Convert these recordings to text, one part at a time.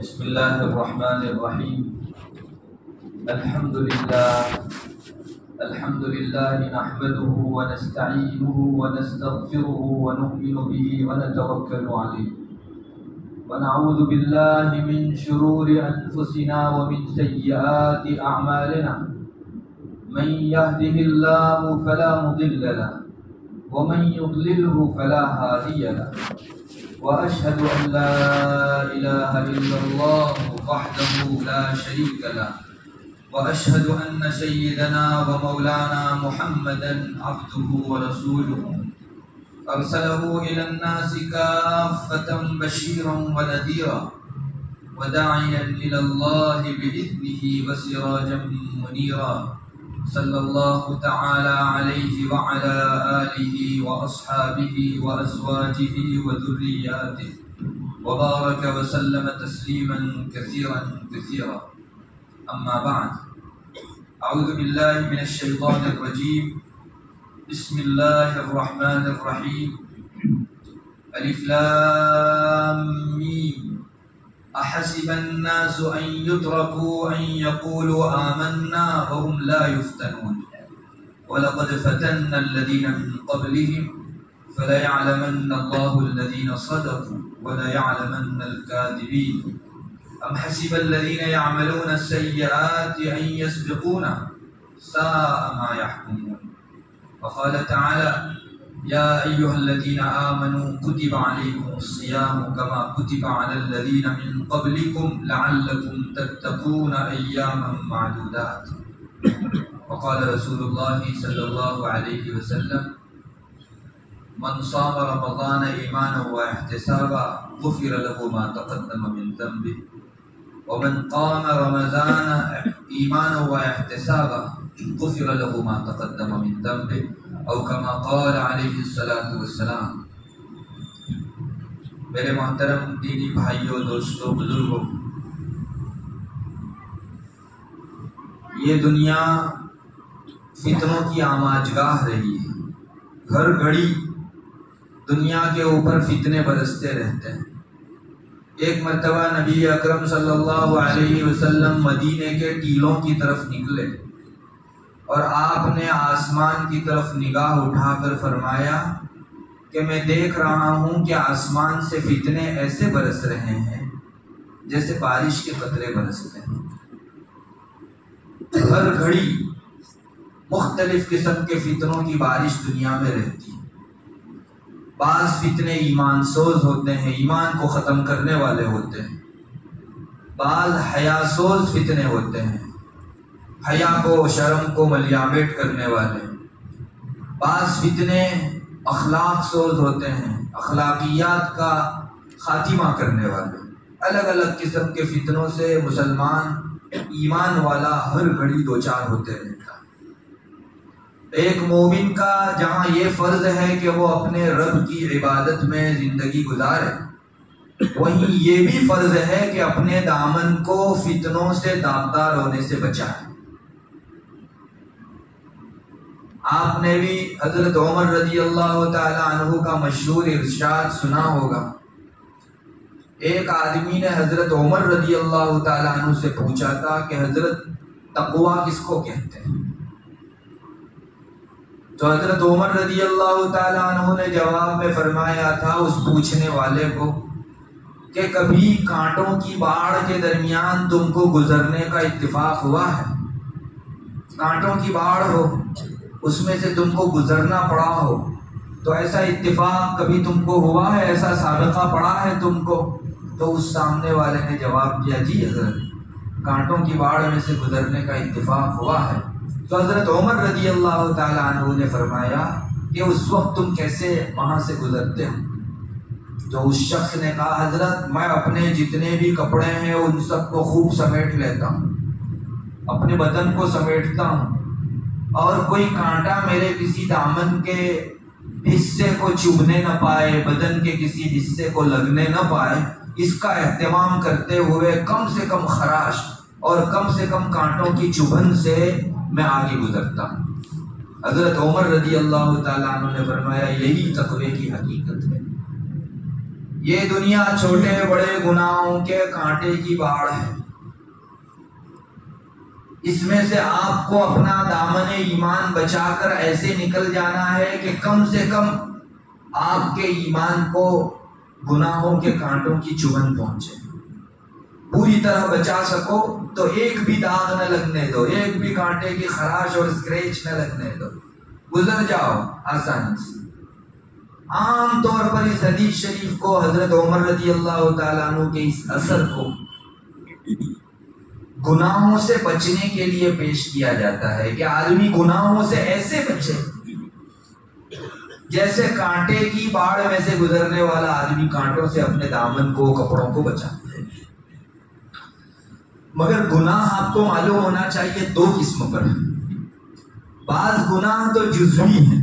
بسم الله الرحمن الرحيم. الحمد لله نحمده ونستعينه ونستغفره ونؤمن به ونتوكل عليه ونعوذ بالله من شرور أنفسنا ومن سيئات أعمالنا. من يهده الله فلا مضل له ومن يضلله فلا هادي له، وأشهد أن لا إله إلا الله وحده لا شريك له، وأشهد أن سيدنا ومولانا محمدا عبده ورسوله أرسله إلى الناس كافة بشيرا ونذيرا وداعيا إلى الله بإذنه وسراجا منيرا، صلى الله تعالى عليه وعلى آله وأصحابه وأزواجه وذرياته وبارك وسلم تسليما كثيرا كثيرا. أما بعد، أعوذ بالله من الشيطان الرجيم. بسم الله الرحمن الرحيم. ألف لام ميم. أحسب الناس أن يتركوا أن يقولوا آمنا وهم لا يفتنون، ولقد فتنا الذين من قبلهم فليعلمن الله الذين صدقوا وليعلمن الكاذبين. أم حسب الذين يعملون السيئات أن يسبقونا ساء ما يحكمون. وقال تعالى: يا أيها الذين آمنوا كتب عليكم الصيام كما كتب على الذين من قبلكم لعلكم تتقون أياما معدودات. وقال رسول الله صلى الله عليه وسلم: من صام رمضان إيمانا واحتسابا غفر له ما تقدم من ذنبه، ومن قام رمضان إيمانا واحتسابا غفر له ما تقدم من ذنبه، او کما قال علیہ الصلاۃ والسلام. میرے محترم دینی بھائیوں، دوستوں، بزرگوں، یہ دنیا فتنوں کی آماجگاہ رہی ہے. ہر گھڑی دنیا کے اوپر فتنے برستے رہتے ہیں. ایک مرتبہ نبی اکرم صلی اللہ علیہ وسلم مدینے کے ٹیلوں کی طرف نکلے اور آپ نے آسمان کی طرف نگاہ اٹھا کر فرمایا کہ میں دیکھ رہا ہوں کہ آسمان سے فتنے ایسے برس رہے ہیں جیسے بارش کے قطرے برستے ہیں. ہر گھڑی مختلف قسم کے فتنوں کی بارش دنیا میں رہتی ہے. بعض فتنے ایمان سوز ہوتے ہیں، ایمان کو ختم کرنے والے ہوتے ہیں. بعض حیا سوز فتنے ہوتے ہیں، حیا کو، شرم کو ملیامٹ کرنے والے. بعض فتنے اخلاق سوز ہوتے ہیں، اخلاقیات کا خاتمہ کرنے والے. الگ الگ قسم کے فتنوں سے مسلمان ایمان والا ہر گھڑی دوچار ہوتے رہتا ہے. ایک مومن کا جہاں یہ فرض ہے کہ وہ اپنے رب کی عبادت میں زندگی گزارے، وہیں یہ بھی فرض ہے کہ اپنے دامن کو فتنوں سے داغدار ہونے سے بچائے. آپ نے بھی حضرت عمر رضی اللہ تعالی عنہ کا مشہور ارشاد سنا ہوگا. ایک آدمی نے حضرت عمر رضی اللہ تعالی عنہ سے پوچھا تھا کہ حضرت تقویٰ کس کو کہتے ہیں؟ تو حضرت عمر رضی اللہ تعالی عنہ نے جواب میں فرمایا تھا اس پوچھنے والے کو کہ کبھی کانٹوں کی باڑ کے درمیان تم کو گزرنے کا اتفاق ہوا ہے؟ کانٹوں کی باڑ ہو، اس میں سے تم کو گزرنا پڑا ہو، تو ایسا اتفاق کبھی تم کو ہوا ہے؟ ایسا سابقہ پڑا ہے تم کو؟ تو اس سامنے والے نے جواب دیا: جی حضرت، کانٹوں کی باڑ میں سے گزرنے کا اتفاق ہوا ہے. تو حضرت عمر رضی اللہ تعالی عنہ نے فرمایا کہ اس وقت تم کیسے وہاں سے گزرتے ہو؟ تو اس شخص نے کہا: حضرت، میں اپنے جتنے بھی کپڑے ہیں ان سب کو خوب سمیٹ لیتا ہوں، اپنے بدن کو سمیٹتا ہوں، اور کوئی کانٹا میرے کسی دامن کے حصے کو چبھنے نہ پائے، بدن کے کسی حصے کو لگنے نہ پائے، اس کا اہتمام کرتے ہوئے کم سے کم خراش اور کم سے کم کانٹوں کی چبھن سے میں آگے گزرتا ہوں. حضرت عمر رضی اللہ تعالیٰ عنہ نے فرمایا یہی تقوی کی حقیقت ہے. یہ دنیا چھوٹے بڑے گناہوں کے کانٹے کی باڑ ہے، اس میں سے آپ کو اپنا دامن ایمان بچا کر ایسے نکل جانا ہے کہ کم سے کم آپ کے ایمان کو گناہوں کے کانٹوں کی چبھن پہنچے۔ پوری طرح بچا سکو تو ایک بھی داغ نہ لگنے دو، ایک بھی کانٹے کی خراش اور اسکریچ نہ لگنے دو، گزر جاؤ آسانی سے۔ عام طور پر اس حدیث شریف کو حضرت عمر رضی اللہ تعالیٰ عنہ کے اس اثر کو گناہوں سے بچنے کے لیے پیش کیا جاتا ہے کہ آدمی گناہوں سے ایسے بچے جیسے کانٹے کی باڑ میں سے گزرنے والا آدمی کانٹوں سے اپنے دامن کو، کپڑوں کو بچاتا ہے۔ مگر گناہ آپ کو معلوم ہونا چاہیے دو قسم پر ہے۔ بعض گناہ تو جزوی ہیں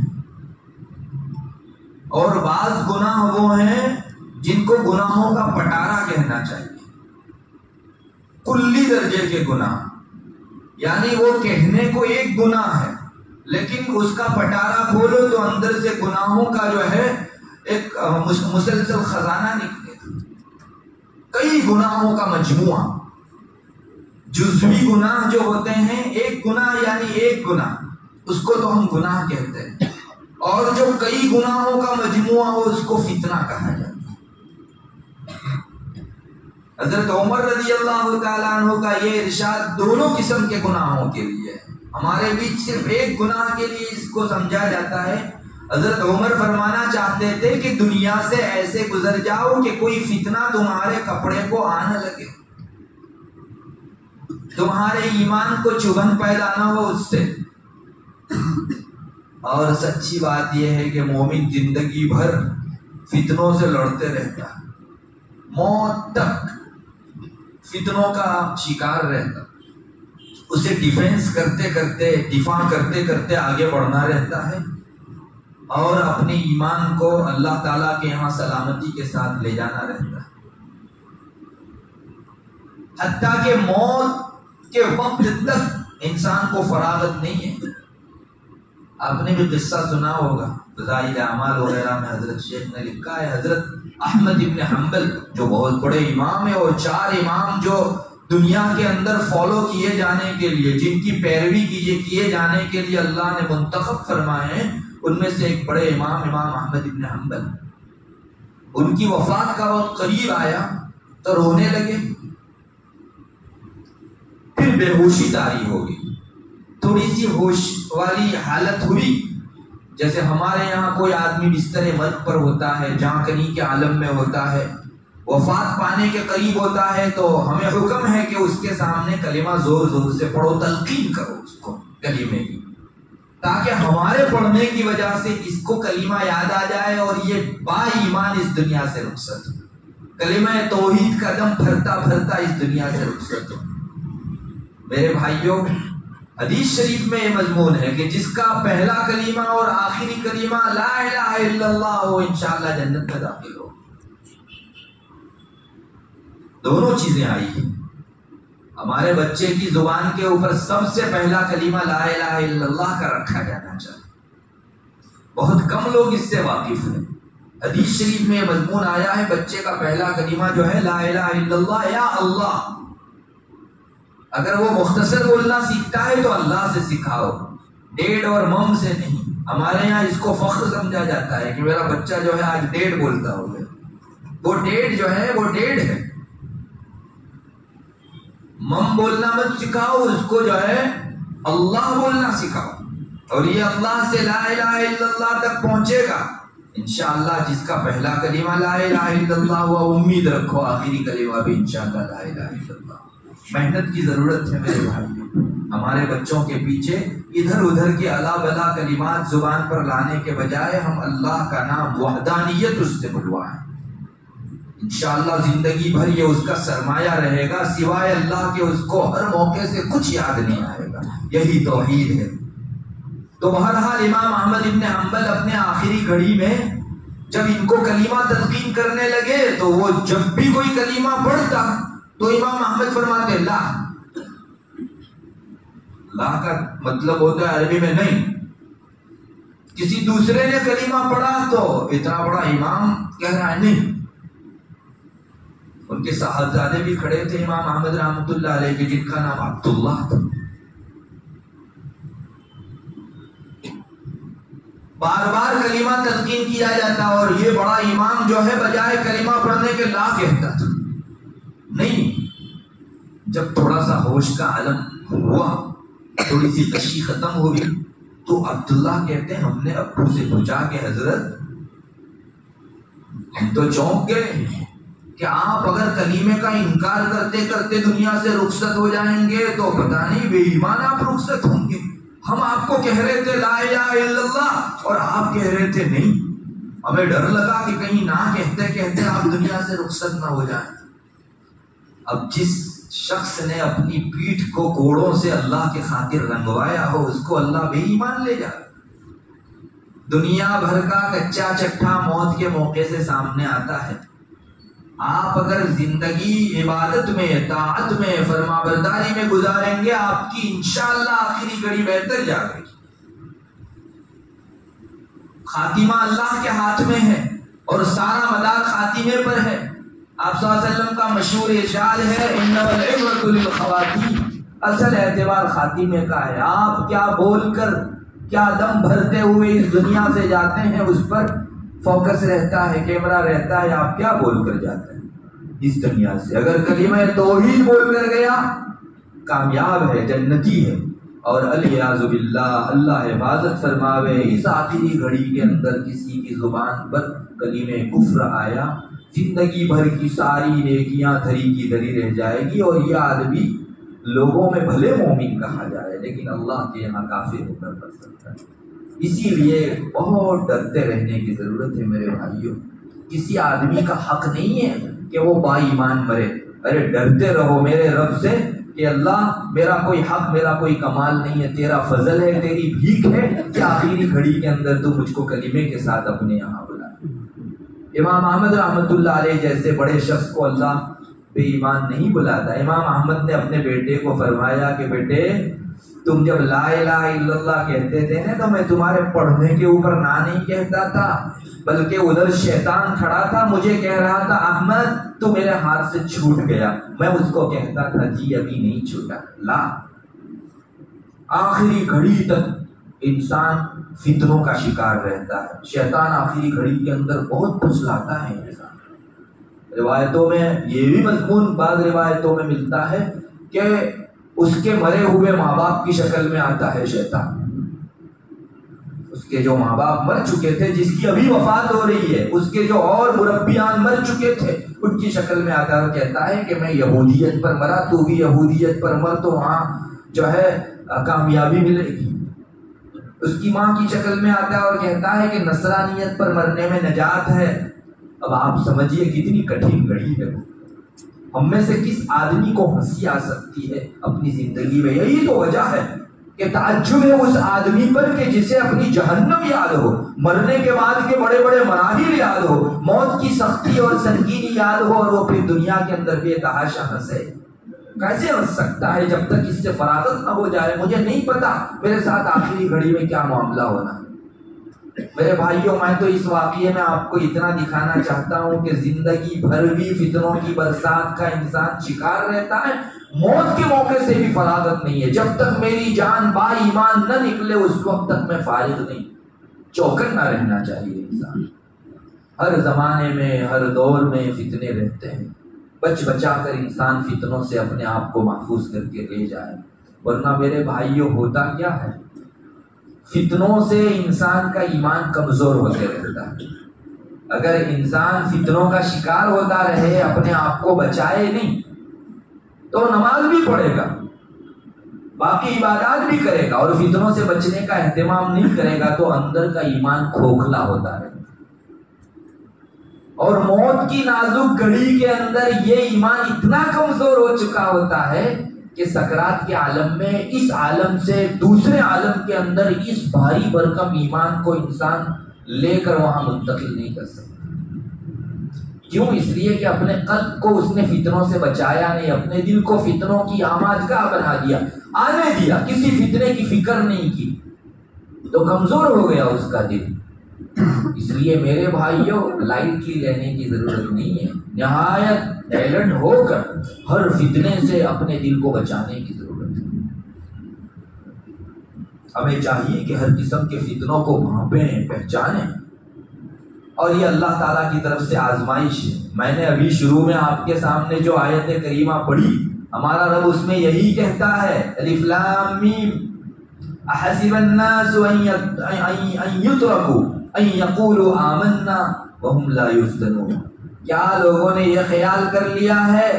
اور بعض گناہ وہ ہیں جن کو گناہوں کا پٹارا کہنا چاہیے، کلی درجے کے گناہ، یعنی وہ کہنے کو ایک گناہ ہے لیکن اس کا پٹارا کھولو تو اندر سے گناہوں کا جو ہے ایک مسلسل خزانہ نکلے، کئی گناہوں کا مجموعہ۔ جزوی گناہ جو ہوتے ہیں، ایک گناہ یعنی ایک گناہ، اس کو تو ہم گناہ کہتے ہیں، اور جو کئی گناہوں کا مجموعہ ہو اس کو فتنہ کہا جاتا ہے۔ حضرت عمر رضی اللہ تعالیٰ عنہ کا یہ ارشاد دونوں قسم کے گناہوں کے لیے ہے، ہمارے بیچ صرف ایک گناہ کے لیے اس کو سمجھا جاتا ہے۔ حضرت عمر فرمانا چاہتے تھے کہ دنیا سے ایسے گزر جاؤ کہ کوئی فتنہ تمہارے کپڑے کو آنے لگے، تمہارے ایمان کو چبھن پیدا نہ ہو اس سے۔ اور سچی بات یہ ہے کہ مومن زندگی بھر فتنوں سے لڑتے رہتا ہے، موت تک فتنوں کا شکار رہتا، اسے ڈیفینس کرتے کرتے، دفاع کرتے کرتے آگے بڑھنا رہتا ہے اور اپنے ایمان کو اللہ تعالیٰ کے یہاں سلامتی کے ساتھ لے جانا رہتا ہے، حتیٰ کہ موت کے وقت تک انسان کو فراغت نہیں ہے۔ آپ نے بھی قصہ سنا ہوگا، فضائل اعمال وغیرہ میں حضرت شیخ نے لکھا ہے، حضرت احمد ابن حنبل جو بہت بڑے امام ہیں اور 4 امام جو دنیا کے اندر فالو کیے جانے کے لیے، جن کی پیروی کیے جانے کے لیے اللہ نے منتخب فرمائے ہیں، ان میں سے ایک بڑے امام احمد ابن حنبل، ان کی وفات کا وقت قریب آیا تو رونے لگے، پھر بے ہوشی طاری ہو گئی، تھوڑی سی ہوش والی حالت ہوئی، جیسے ہمارے یہاں کوئی آدمی بستر مرگ پر ہوتا ہے، جاں کنی کے عالم میں ہوتا ہے، وفات پانے کے قریب ہوتا ہے، تو ہمیں حکم ہے کہ اس کے سامنے کلمہ زور زور سے پڑھو، تلقین کرو اس کو کلمے کی، تاکہ ہمارے پڑھنے کی وجہ سے اس کو کلمہ یاد آ جائے اور یہ با ایمان اس دنیا سے رخصت ہو، کلمہ توحید کا دم پھرتا پھرتا اس دنیا سے رخصت ہو۔ میرے بھائیوں، حدیث شریف میں یہ مضمون ہے کہ جس کا پہلا کلمہ اور آخری کلمہ لا الہ الا اللہ ہو، انشاءاللہ جنت میں داخل ہو۔ دونوں چیزیں آئی ہیں، ہمارے بچے کی زبان کے اوپر سب سے پہلا کلمہ لا الہ الا اللہ کا رکھا جانا چاہیے، بہت کم لوگ اس سے واقف ہیں۔ حدیث شریف میں یہ مضمون آیا ہے، بچے کا پہلا کلمہ جو ہے لا الہ الا اللہ، یا اللہ۔ اگر وہ مختصر بولنا سیکھتا ہے تو اللہ سے سکھاؤ، ڈیڑھ اور مم سے نہیں۔ ہمارے یہاں اس کو فخر سمجھا جاتا ہے کہ میرا بچہ جو ہے آج ڈیڑھ بولتا ہو گیا، وہ ڈیڑھ جو ہے وہ ڈیڑھ ہے، مم بولنا مت سکھاؤ، اس کو جو ہے اللہ بولنا سکھاؤ، اور یہ اللہ سے لا الہ الا اللہ تک پہنچے گا انشاءاللہ۔ جس کا پہلا کلمہ لا الہ الا اللہ ہوا، امید رکھو آخری کلمہ بھی انشاءاللہ لا الہ الا اللہ۔ محنت کی ضرورت ہے میرے بھائیوں، ہمارے بچوں کے پیچھے ادھر ادھر کے الا بلا کلمات زبان پر لانے کے بجائے ہم اللہ کا نام وحدانیت اس سے بلوائیں، انشاءاللہ زندگی بھر یہ اس کا سرمایہ رہے گا، سوائے اللہ کے اس کو ہر موقع سے کچھ یاد نہیں آئے گا۔ یہی توحید ہے۔ تو بہرحال امام احمد ابن حنبل اپنے آخری گھڑی میں جب ان کو کلمہ تلقین کرنے لگے تو وہ جب بھی کوئی کلمہ پڑھتا تو امام احمد فرماتے لا کا مطلب ہوتا ہے عربی میں نہیں۔ کسی دوسرے نے کلمہ پڑھا تو اتنا بڑا امام کہہ رہا ہے نہیں، ان کے صاحبزادے بھی کھڑے تھے امام احمد رحمۃ اللہ علیہ کے، جن کا نام عبداللہ تھا۔ بار بار کلمہ تلقین کیا جاتا اور یہ بڑا امام جو ہے بجائے کلمہ پڑھنے کے لا کہتا تھا۔ نہیں، جب تھوڑا سا ہوش کا عالم ہوا، تھوڑی سی کشی ختم ہوئی، تو عبداللہ کہتے ہیں ہم نے ابو سے پوچھا کہ حضرت ہم تو چونک گئے کہ آپ اگر کلیمے کا انکار کرتے کرتے دنیا سے رخصت ہو جائیں گے تو پتہ نہیں بے ایمان آپ رخصت ہوں گے۔ ہم آپ کو کہہ رہے تھے لا الہ الا اللہ اور آپ کہہ رہے تھے نہیں۔ ہمیں ڈر لگا کہ کہیں نہ کہتے کہتے آپ دنیا سے رخصت نہ ہو جائیں۔ اب جس شخص نے اپنی پیٹھ کو کوڑوں سے اللہ کے خاطر رنگوایا ہو، اس کو اللہ بے ایمان لے جائے۔ دنیا بھر کا کچا چٹھا موت کے موقع سے سامنے آتا ہے۔ آپ اگر زندگی عبادت میں، طاعت میں، فرما برداری میں گزاریں گے، آپ کی انشاءاللہ آخری گھڑی بہتر جائے گی۔ خاتمہ اللہ کے ہاتھ میں ہے اور سارا مدار خاتمے پر ہے۔ آپ صلی اللہ علیہ وسلم کا مشہور ارشاد ہے انما العبرۃ للخواتیم، اصل اعتبار خاتمے کا ہے۔ آپ کیا بول کر، کیا دم بھرتے ہوئے اس دنیا سے جاتے ہیں، اس پر فوکس رہتا ہے، کیمرہ رہتا ہے، آپ کیا بول کر جاتے ہیں اس دنیا سے۔ اگر کلمہ توحید بول کر گیا کامیاب ہے، جنتی ہے، اور الیاذ باللہ اللہ حفاظت فرماوے اس آخری گھڑی کے اندر کسی کی زبان پر کلمہ کفر آیا، زندگی بھر کی ساری نیکیاں دھری کی دھری رہ جائے گی اور یہ آدمی لوگوں میں بھلے مومن کہا جائے لیکن اللہ کے یہاں کافر ہو کر بچ سکتا ہے۔ اسی لیے بہت ڈرتے رہنے کی ضرورت ہے میرے بھائیوں۔ کسی آدمی کا حق نہیں ہے کہ وہ با ایمان مرے۔ ارے ڈرتے رہو میرے رب سے کہ اللہ میرا کوئی حق، میرا کوئی کمال نہیں ہے، تیرا فضل ہے، تیری بھیک ہے کہ آخری گھڑی کے اندر تو مجھ کو کلمے کے ساتھ اپنے یہاں بلا۔ امام احمد رحمۃ اللہ علیہ جیسے بڑے شخص کو اللہ بے ایمان نہیں بلاتا۔ امام احمد نے اپنے بیٹے کو فرمایا کہ بیٹے تم جب لا الہ الا اللہ کہتے تھے نا تو میں تمہارے پڑھنے کے اوپر نہ نہیں کہتا تھا، بلکہ ادھر شیطان کھڑا تھا مجھے کہہ رہا تھا احمد تو میرے ہاتھ سے چھوٹ گیا، میں اس کو کہتا تھا جی ابھی نہیں چھوٹا۔ لا، آخری گھڑی تک انسان فتنوں کا شکار رہتا ہے۔ شیطان آخری گھڑی کے اندر بہت پھسلاتا ہے انسان۔ روایتوں میں یہ بھی مضمون بعض روایتوں میں ملتا ہے کہ اس کے مرے ہوئے ماں باپ کی شکل میں آتا ہے شیطان۔ اس کے جو ماں باپ مر چکے تھے، جس کی ابھی وفات ہو رہی ہے، اس کے جو اور مربیان مر چکے تھے، ان کی شکل میں آتا ہے، کہتا ہے کہ میں یہودیت پر مرا، تو بھی یہودیت پر مر تو وہاں جو ہے کامیابی ملے گی۔ اس کی ماں کی شکل میں آتا ہے اور کہتا ہے کہ نصرانیت پر مرنے میں نجات ہے۔ اب آپ سمجھیے کتنی کٹھن گھڑی ہے۔ ہم میں سے کس آدمی کو ہنسی آ سکتی ہے اپنی زندگی میں؟ یہی تو وجہ ہے کہ تعجب ہے اس آدمی پر کہ جسے اپنی جہنم یاد ہو، مرنے کے بعد کے بڑے بڑے مراحل یاد ہو، موت کی سختی اور سنگینی یاد ہو، اور وہ پھر دنیا کے اندر بے تحاشا ہنسے۔ کیسے ہنس سکتا ہے جب تک اس سے فراغت نہ ہو جائے؟ مجھے نہیں پتا میرے ساتھ آخری گھڑی میں کیا معاملہ ہونا ہے۔ میرے بھائیوں، میں تو اس واقعے میں آپ کو اتنا دکھانا چاہتا ہوں کہ زندگی بھر بھی فتنوں کی برسات کا انسان شکار رہتا ہے، موت کے موقع سے بھی فراغت نہیں ہے۔ جب تک میری جان با ایمان نہ نکلے اس وقت تک میں فارغ نہیں۔ چوکنا رہنا چاہیے انسان۔ ہر زمانے میں، ہر دور میں فتنے رہتے ہیں، بچ بچا کر انسان فتنوں سے اپنے آپ کو محفوظ کر کے لے جائے، ورنہ میرے بھائیوں ہوتا کیا ہے، فتنوں سے انسان کا ایمان کمزور ہوتے رہتا ہے۔ اگر انسان فتنوں کا شکار ہوتا رہے، اپنے آپ کو بچائے نہیں، تو نماز بھی پڑھے گا، باقی عبادات بھی کرے گا، اور فتنوں سے بچنے کا اہتمام نہیں کرے گا تو اندر کا ایمان کھوکھلا ہوتا رہے گا۔ اور موت کی نازک گھڑی کے اندر یہ ایمان اتنا کمزور ہو چکا ہوتا ہے کہ سکرات کے عالم میں اس عالم سے دوسرے عالم کے اندر اس بھاری بھرکم ایمان کو انسان لے کر وہاں منتقل نہیں کر سکتا۔ کیوں؟ اس لیے کہ اپنے قلب کو اس نے فتنوں سے بچایا نہیں، اپنے دل کو فتنوں کی آماجگاہ بنا دیا، آنے دیا، کسی فتنے کی فکر نہیں کی، تو کمزور ہو گیا اس کا دل۔ اس لیے میرے بھائیوں لائٹلی لینے کی ضرورت نہیں ہے، نہایت ٹیلنٹ ہو کر ہر فتنے سے اپنے دل کو بچانے کی ضرورت ہے۔ ہمیں چاہیے کہ ہر قسم کے فتنوں کو بھانپیں، پہچانیں، اور یہ اللہ تعالیٰ کی طرف سے آزمائش ہے۔ میں نے ابھی شروع میں آپ کے سامنے جو آیت کریمہ پڑھی، ہمارا رب اس میں یہی کہتا ہے، الف لام میم احسب الناس ان یترکوا ان یقولوا آمنا وهم لا یفتنون۔ کیا لوگوں نے یہ خیال کر لیا ہے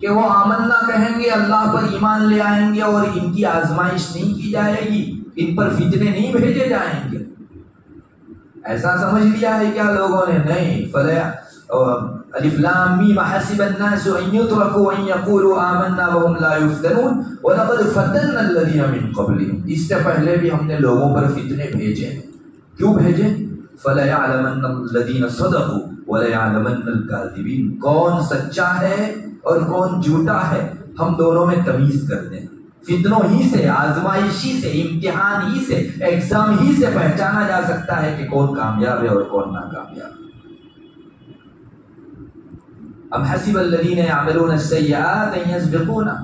کہ وہ آمنا کہیں گے، اللہ پر ایمان لے آئیں گے اور ان کی آزمائش نہیں کی جائے گی، ان پر فتنے نہیں بھیجے جائیں گے؟ ایسا سمجھ لیا ہے کیا لوگوں نے؟ نہیں۔ فلا الف لام میم حسب الناس ان یترکوا ان یقولوا آمنا وهم لا یفتنون ولقد فتنا الذین من قبلهم۔ اس سے پہلے بھی ہم نے لوگوں پر فتنے بھیجے۔ کیوں بھیجے؟ فلیعلمن الذین صدقوا ولیعلمن الکاذبین۔ کون سچا ہے اور کون جھوٹا ہے ہم دونوں میں تمیز کر دیں۔ فتنوں ہی سے، آزمائشی سے، امتحان ہی سے، ایگزام ہی سے پہچانا جا سکتا ہے کہ کون کامیاب ہے اور کون ناکامیاب ہے۔ ام حسب الذین یعملون السیئات ان یسبقونا۔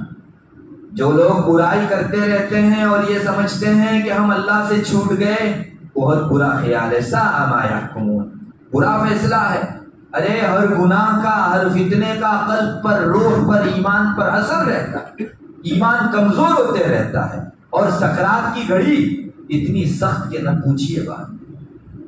جو لوگ برائی کرتے رہتے ہیں اور یہ سمجھتے ہیں کہ ہم اللہ سے چھوٹ گئے، بہت برا خیال ہے۔ ساء ما یحکمون، برا فیصلہ ہے۔ ارے ہر گناہ کا، ہر فتنے کا قلب پر، روح پر، ایمان پر اثر رہتا ہے، ایمان کمزور ہوتے رہتا ہے، اور سکرات کی گھڑی اتنی سخت کہ نہ پوچھیے بات،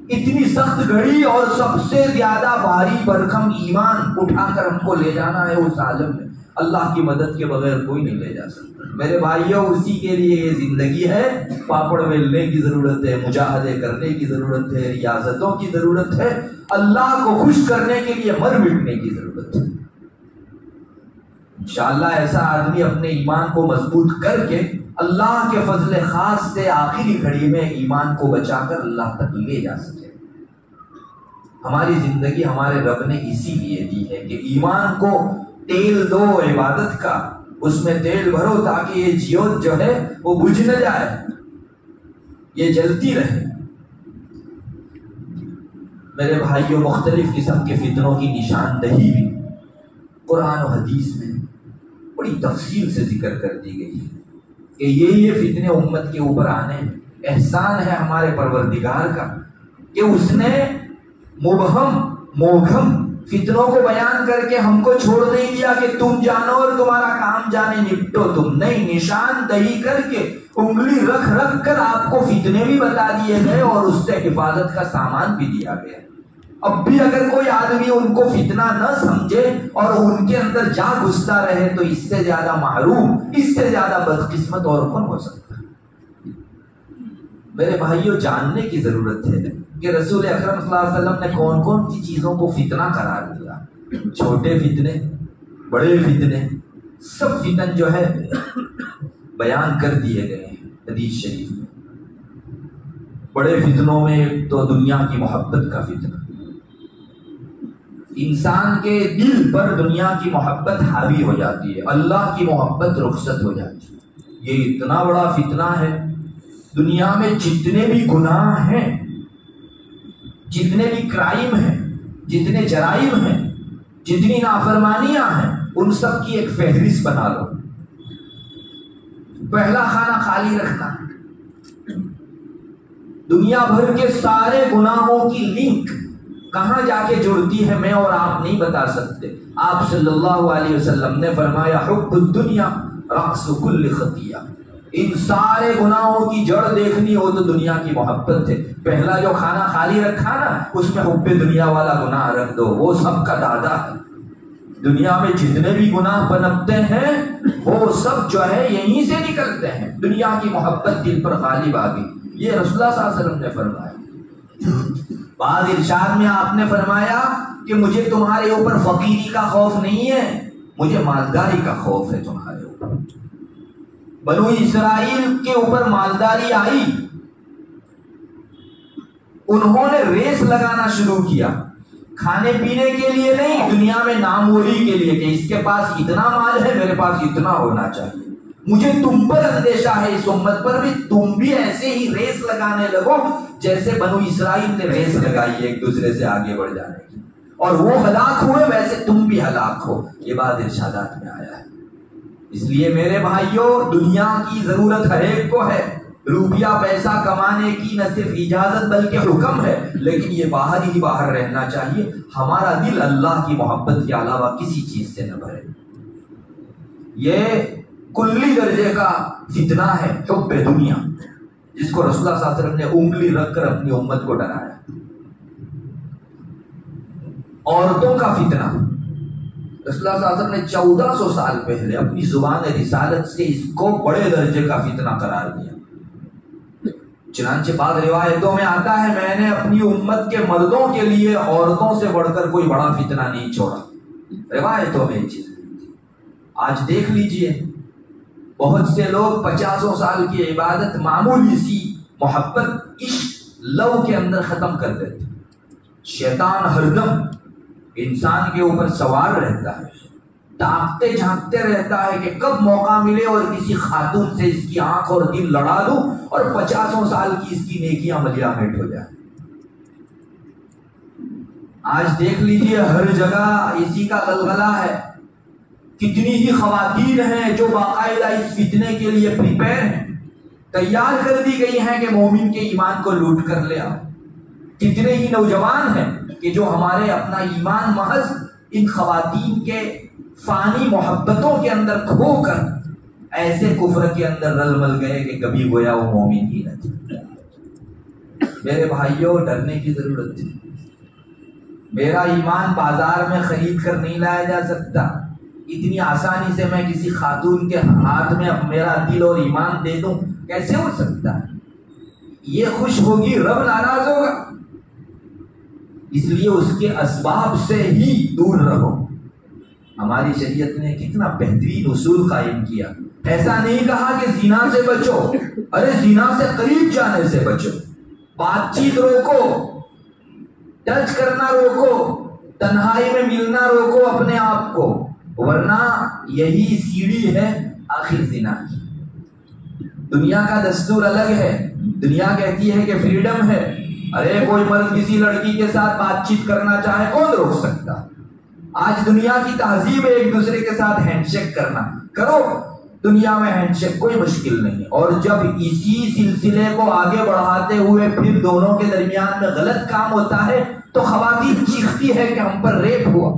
اتنی سخت گھڑی، اور سب سے زیادہ بھاری بھرکم ایمان اٹھا کر ہم کو لے جانا ہے اس عالم میں۔ اللہ کی مدد کے بغیر کوئی نہیں لے جا سکتا۔ میرے بھائیوں، اسی کے لیے یہ زندگی ہے۔ پاپڑ بیلنے کی ضرورت ہے، مجاہدے کرنے کی ضرورت ہے، ریاضتوں کی ضرورت ہے، اللہ کو خوش کرنے کے لیے مر مٹنے کی ضرورت ہے۔ انشاءاللہ ایسا آدمی اپنے ایمان کو مضبوط کر کے اللہ کے فضل خاص سے آخری گھڑی میں ایمان کو بچا کر اللہ تک لے جا سکے۔ ہماری زندگی ہمارے رب نے اسی لیے دی ہے کہ ایمان کو تیل دو عبادت کا، اس میں تیل بھرو تاکہ یہ جیوت جو ہے وہ بجھ نہ جائے، یہ جلتی رہے۔ میرے بھائیوں، مختلف قسم کے فتنوں کی نشاندہی بھی قرآن و حدیث میں بڑی تفصیل سے ذکر کر دی گئی ہے کہ یہ فتنے امت کے اوپر آنے ہیں۔ احسان ہے ہمارے پروردگار کا کہ اس نے مبہم موگھم فتنوں کو بیان کر کے ہم کو چھوڑ نہیں دیا کہ تم جانو اور تمہارا کام جانے، نپٹو تم، نہیں، نشاندہی کر کے انگلی رکھ رکھ کر آپ کو فتنے بھی بتا دیے گئے اور اس سے حفاظت کا سامان بھی دیا گیا۔ اب بھی اگر کوئی آدمی ان کو فتنہ نہ سمجھے اور ان کے اندر جا گھستا رہے تو اس سے زیادہ محروم، اس سے زیادہ بدقسمت اور کون ہو سکتا ہے؟ میرے بھائیوں، جاننے کی ضرورت ہے کہ رسول اکرم صلی اللہ علیہ وسلم نے کون کون سی چیزوں کو فتنہ قرار دیا۔ چھوٹے فتنے، بڑے فتنے، سب فتن جو ہے بیان کر دیے گئے ہیں حدیث شریف میں۔ بڑے فتنوں میں تو دنیا کی محبت کا فتنہ، انسان کے دل پر دنیا کی محبت حاوی ہو جاتی ہے، اللہ کی محبت رخصت ہو جاتی ہے۔ یہ اتنا بڑا فتنہ ہے۔ دنیا میں جتنے بھی گناہ ہیں، جتنے بھی کرائم ہیں، جتنے جرائم ہیں، جتنی نافرمانیاں ہیں، ان سب کی ایک فہرست بنا لو۔ پہلا خانہ خالی رکھنا۔ دنیا بھر کے سارے گناہوں کی لنک کہاں جا کے جڑتی ہے میں اور آپ نہیں بتا سکتے۔ آپ صلی اللہ علیہ وسلم نے فرمایا، حب الدنیا رأس کل خطیہ۔ ان سارے گناہوں کی جڑ دیکھنی ہو تو دنیا کی محبت ہے۔ پہلا جو کھانا خالی رکھا نا، اس میں حب دنیا والا گناہ رکھ دو، وہ سب کا دادا ہے۔ دنیا میں جتنے بھی گناہ پنپتے ہیں وہ سب جو ہے یہیں سے نکلتے ہیں۔ دنیا کی محبت دل پر غالب آ گئی، یہ رسول اللہ صلی اللہ علیہ وسلم نے فرمایا۔ بعض ارشاد میں آپ نے فرمایا کہ مجھے تمہارے اوپر فقیری کا خوف نہیں ہے، مجھے مالداری کا خوف ہے تمہارے اوپر۔ بنو اسرائیل کے اوپر مالداری آئی، انہوں نے ریس لگانا شروع کیا، کھانے پینے کے لیے نہیں، دنیا میں ناموری کے لیے کہ اس کے پاس اتنا مال ہے، میرے پاس اتنا ہونا چاہیے۔ مجھے تم پر اندیشہ ہے، اس امت پر بھی تم بھی ایسے ہی ریس لگانے لگو جیسے بنو اسرائیل نے ریس لگائی ایک دوسرے سے آگے بڑھ جانے کی، اور وہ ہلاک ہوئے ویسے تم بھی ہلاک ہو۔ یہ بات ارشادات میں آیا ہے۔ اس لیے میرے بھائیوں، دنیا کی ضرورت ہر ایک کو ہے، روپیہ پیسہ کمانے کی نہ صرف اجازت بلکہ حکم ہے، لیکن یہ باہر ہی باہر رہنا چاہیے، ہمارا دل اللہ کی محبت کے علاوہ کسی چیز سے نہ بھرے۔ یہ کلی درجے کا فتنہ ہے حب دنیا، جس کو رسول اللہ صلی اللہ علیہ وسلم نے انگلی رکھ کر اپنی امت کو ڈرایا۔ عورتوں کا فتنہ، رسول اللہ صلی اللہ علیہ وسلم نے 1400 سال پہلے اپنی زبان رسالت سے اس کو بڑے درجے کا فتنہ قرار دیا۔ چنانچہ بعض روایتوں میں آتا ہے، میں نے اپنی امت کے مردوں کے لیے عورتوں سے بڑھ کر کوئی بڑا فتنہ نہیں چھوڑا۔ روایتوں میں یہ چیز آج دیکھ لیجئے، بہت سے لوگ 50 سال کی عبادت معمولی سی محبت عشق لو کے اندر ختم کر دیتے۔ شیطان ہر دم انسان کے اوپر سوار رہتا ہے، تاکتے جھانکتے رہتا ہے کہ کب موقع ملے اور کسی خاتون سے اس کی آنکھ اور دل لڑا دوں اور 50 سال کی اس کی نیکیاں ملیا میٹ ہو جائیں۔ آج دیکھ لیجئے ہر جگہ اسی کا غلغلہ ہے۔ کتنی ہی خواتین ہیں جو باقاعدہ اس فتنے کے لیے پریپیئر ہیں، تیار کر دی گئی ہیں کہ مومن کے ایمان کو لوٹ کر لے آؤ۔ کتنے ہی نوجوان ہیں کہ جو ہمارے اپنا ایمان محض ان خواتین کے فانی محبتوں کے اندر کھو کر ایسے کفر کے اندر رل مل گئے کہ کبھی گویا وہ مومن ہی نہ تھے۔ میرے بھائیوں، ڈرنے کی ضرورت تھی۔ میرا ایمان بازار میں خرید کر نہیں لایا جا سکتا، اتنی آسانی سے میں کسی خاتون کے ہاتھ میں میرا دل اور ایمان دے دوں، کیسے ہو سکتا ہے؟ یہ خوش ہوگی، رب ناراض ہوگا۔ اس لیے اس کے اسباب سے ہی دور رہو۔ ہماری شریعت نے کتنا بہترین اصول قائم کیا، ایسا نہیں کہا کہ زنا سے بچو، ارے زنا سے قریب جانے سے بچو، بات چیت روکو، ٹچ کرنا روکو، تنہائی میں ملنا روکو اپنے آپ کو، ورنہ یہی سیڑھی ہے آخر زنا کی۔ دنیا کا دستور الگ ہے، دنیا کہتی ہے کہ فریڈم ہے، ارے کوئی مرد کسی لڑکی کے ساتھ بات چیت کرنا چاہے کون روک سکتا؟ آج دنیا کی تہذیب ہے ایک دوسرے کے ساتھ ہینڈ شیک کرنا، کرو دنیا میں ہینڈ شیک، کوئی مشکل نہیں۔ اور جب اسی سلسلے کو آگے بڑھاتے ہوئے پھر دونوں کے درمیان میں غلط کام ہوتا ہے تو خواتین چیختی ہے کہ ہم پر ریپ ہوا،